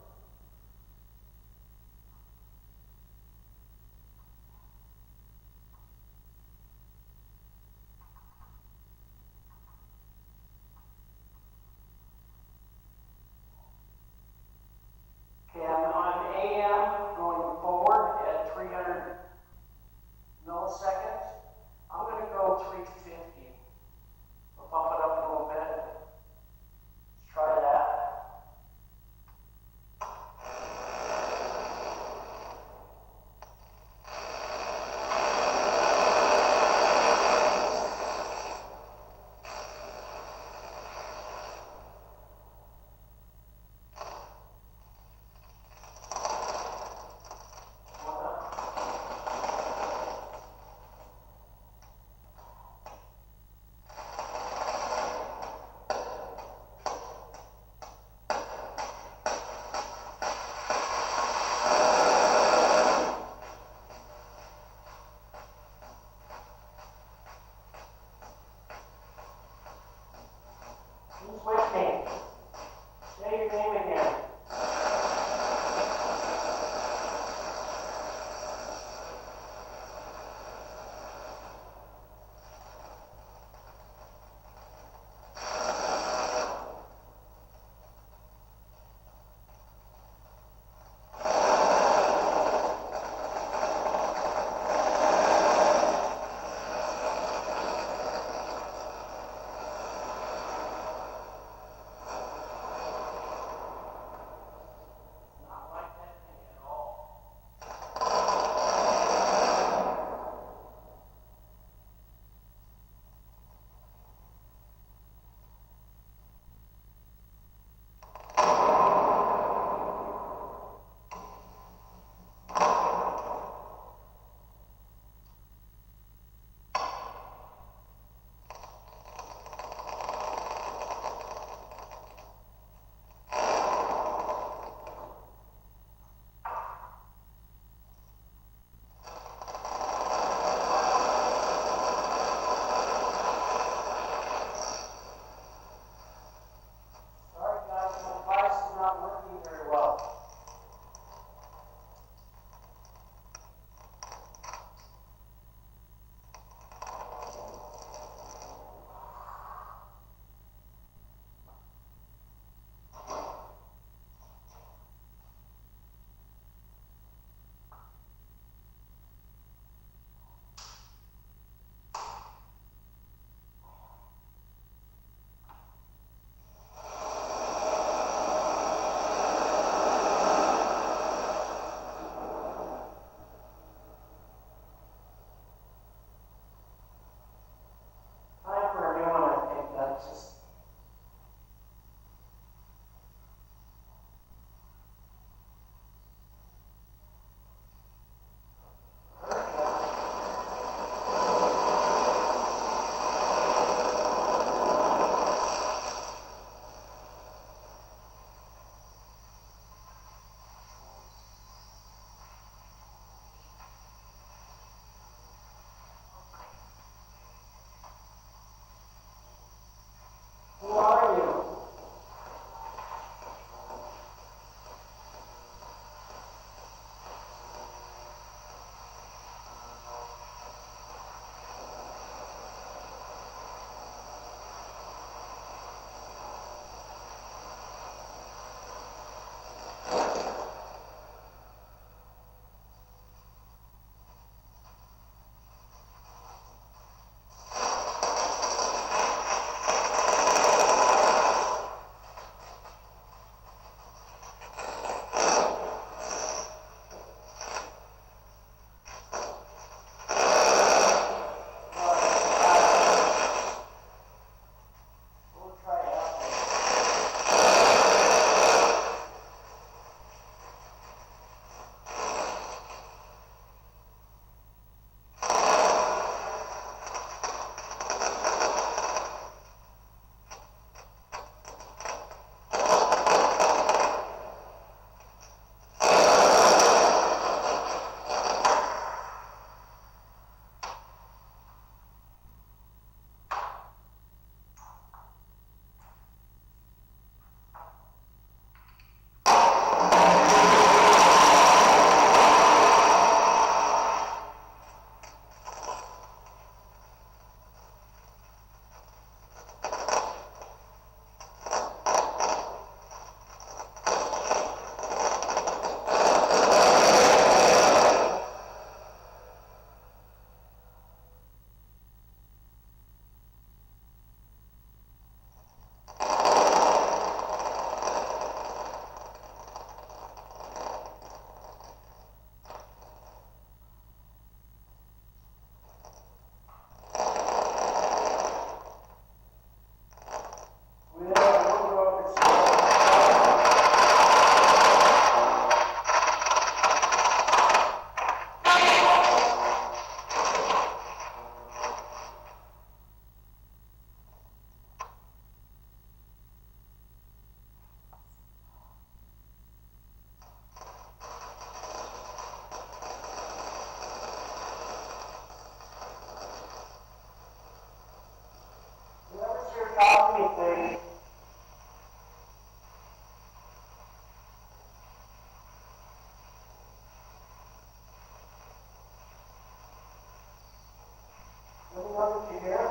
Let me know that you're here.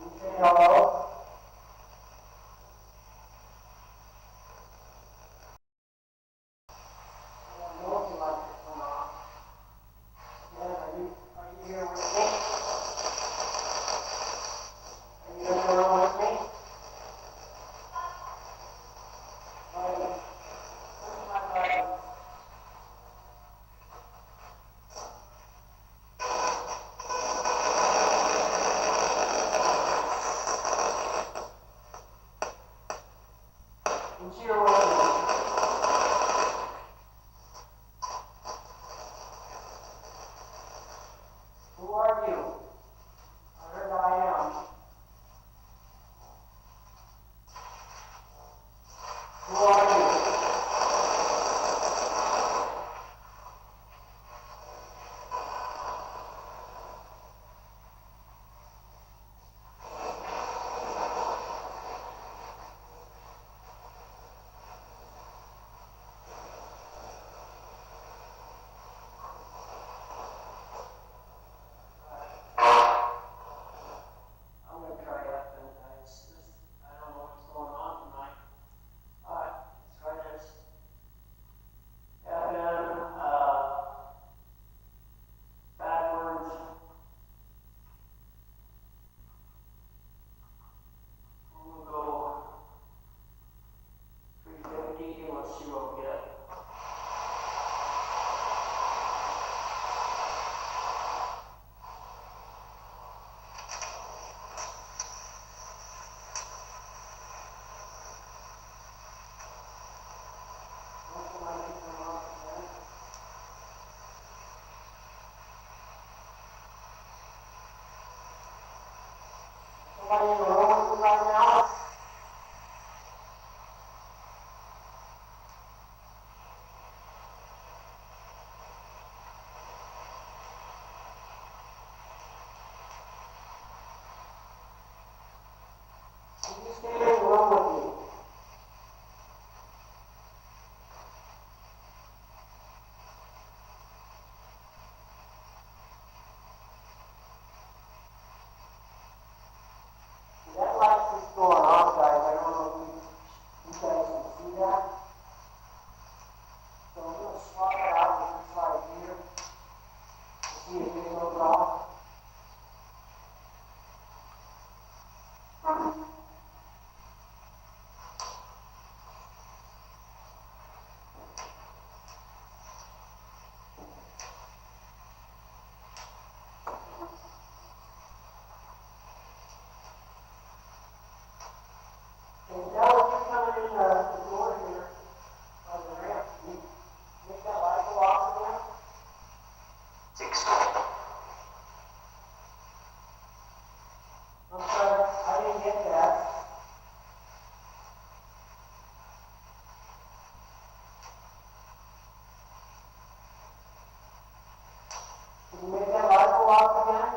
You say hello. I know if you like this one off. Yeah, are you here with me? Are you in the room with me? Where's my button? Who's here with me? Who are you? I heard I am. Who are you? I'm going to try that then, guys. I don't know what's going on tonight. Let's try this. Evan, backwards. We'll go 350 and let's see what we get. Hopefully I can come up again. Somebody in the room with me right now? Can you stay in the room with me? That light is going off, guys. I don't know if you guys can see that. So I'm going to swap it out with this light here to see if it goes off. And now if you're coming in the door here, on the ramp, you make that light go off again. 6. I'm sorry, I didn't get that. Can you make that light go off again?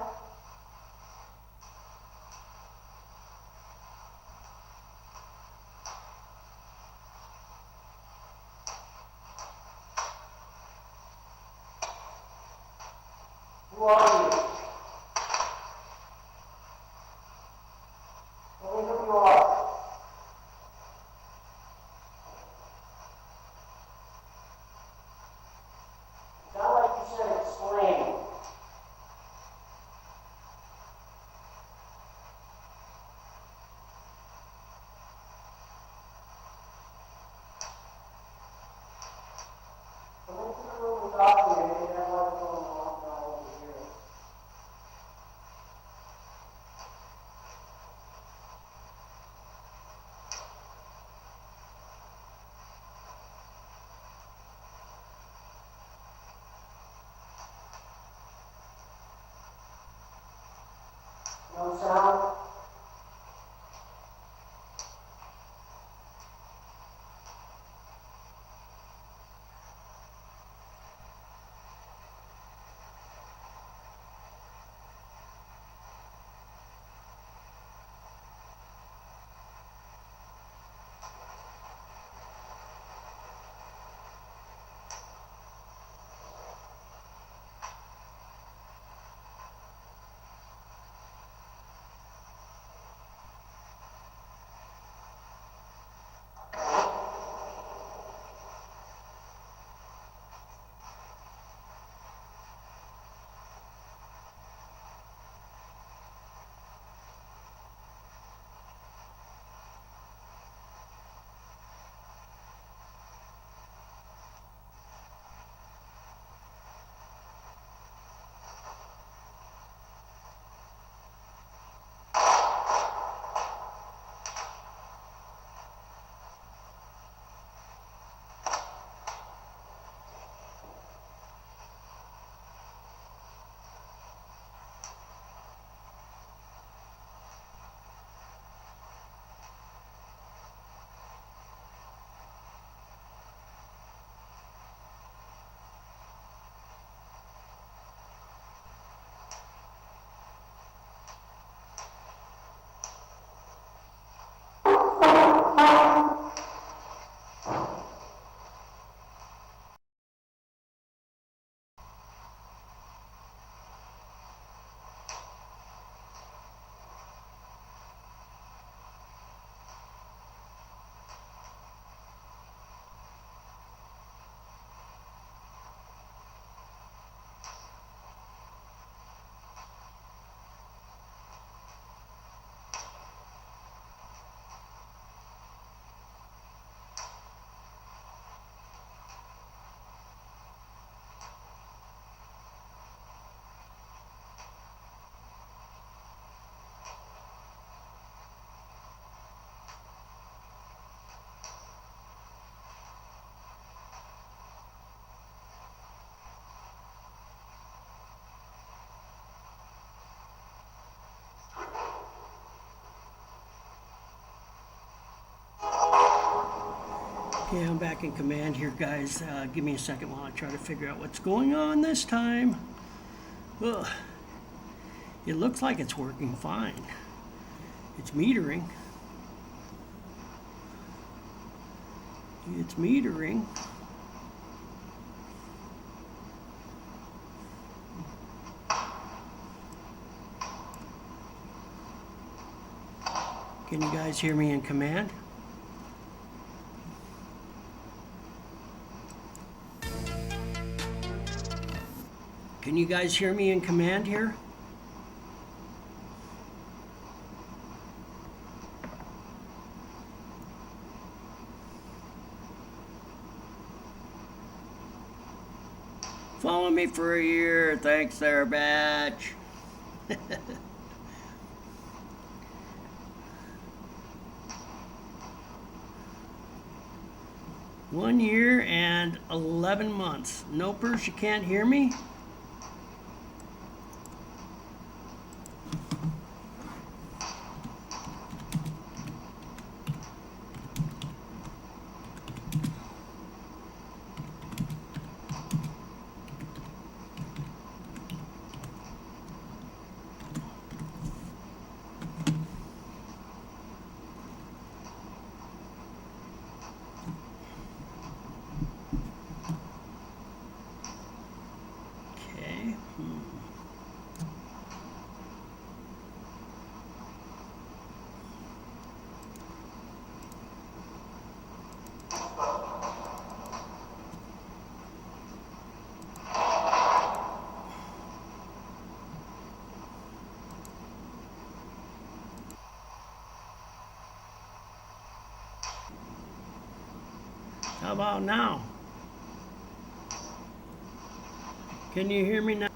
Who are you? Tell me who you are. It's not like you said explain. Come into the room and talk to me. Maybe that light going off now over here. No sound? Okay, I'm back in command here, guys. Give me a second while I try to figure out what's going on this time. Ugh. It looks like it's working fine. It's metering. It's metering. Can you guys hear me in command? Can you guys hear me in command here? Follow me for a year. Thanks there, Batch. 1 year and 11 months. Nopers, you can't hear me? Okay. How about now? Can you hear me now?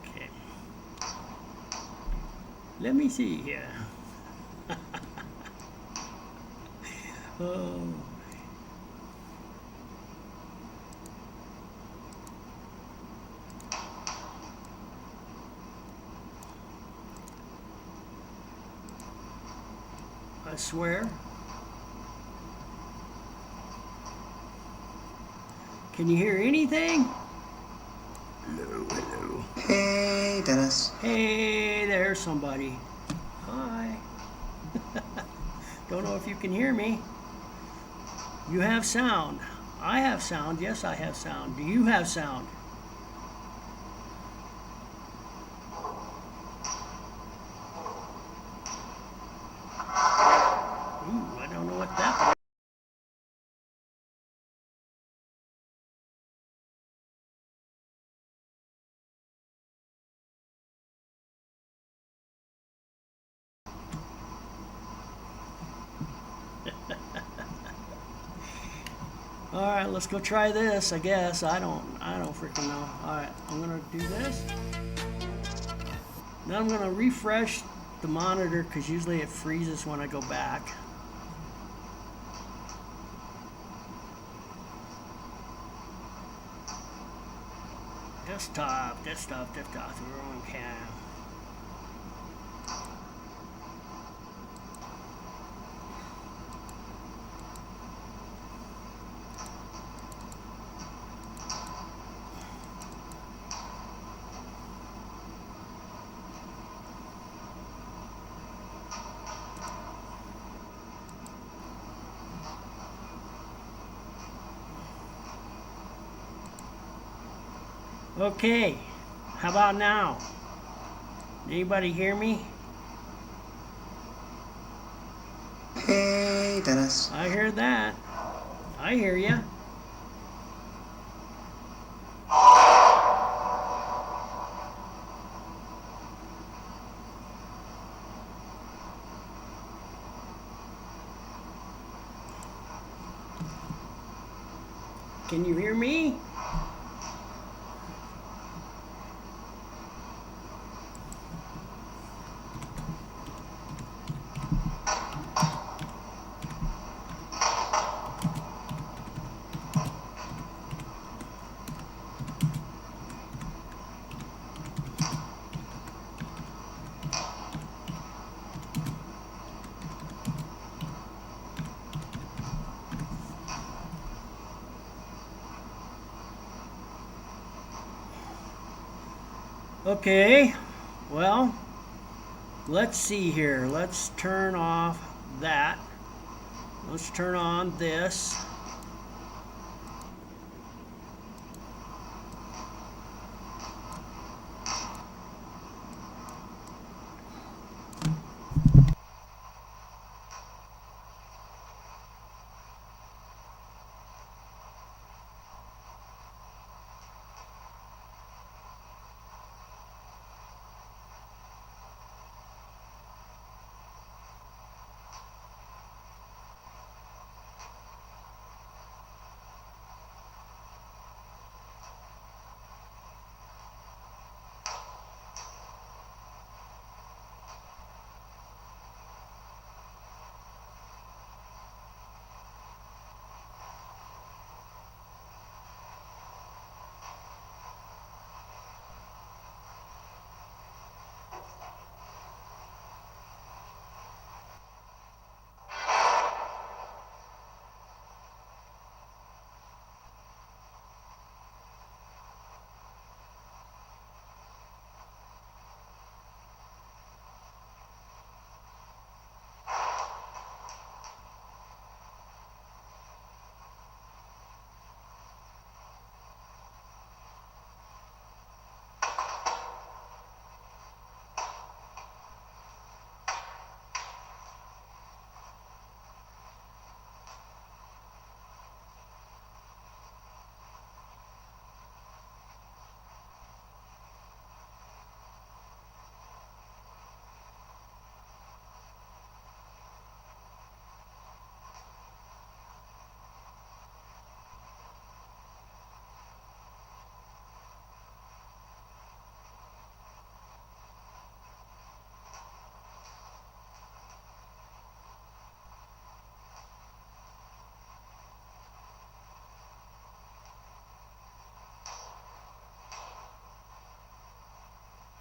Okay. Let me see here. Oh. I swear. Can you hear anything? Hello, hello. Hey, Dennis. Hey, there's somebody. Hi. Don't know if you can hear me. You have sound. I have sound. Yes, I have sound. Do you have sound? Ooh, I don't know what that All right, let's go try this, I guess. I don't freaking know. All right, I'm gonna do this. Then I'm gonna refresh the monitor because usually it freezes when I go back. Desktop, room cam. Okay, how about now? Anybody hear me? Hey, Dennis. I hear that. I hear ya. Can you hear me? Okay, well, let's see here. Let's turn off that. Let's turn on this.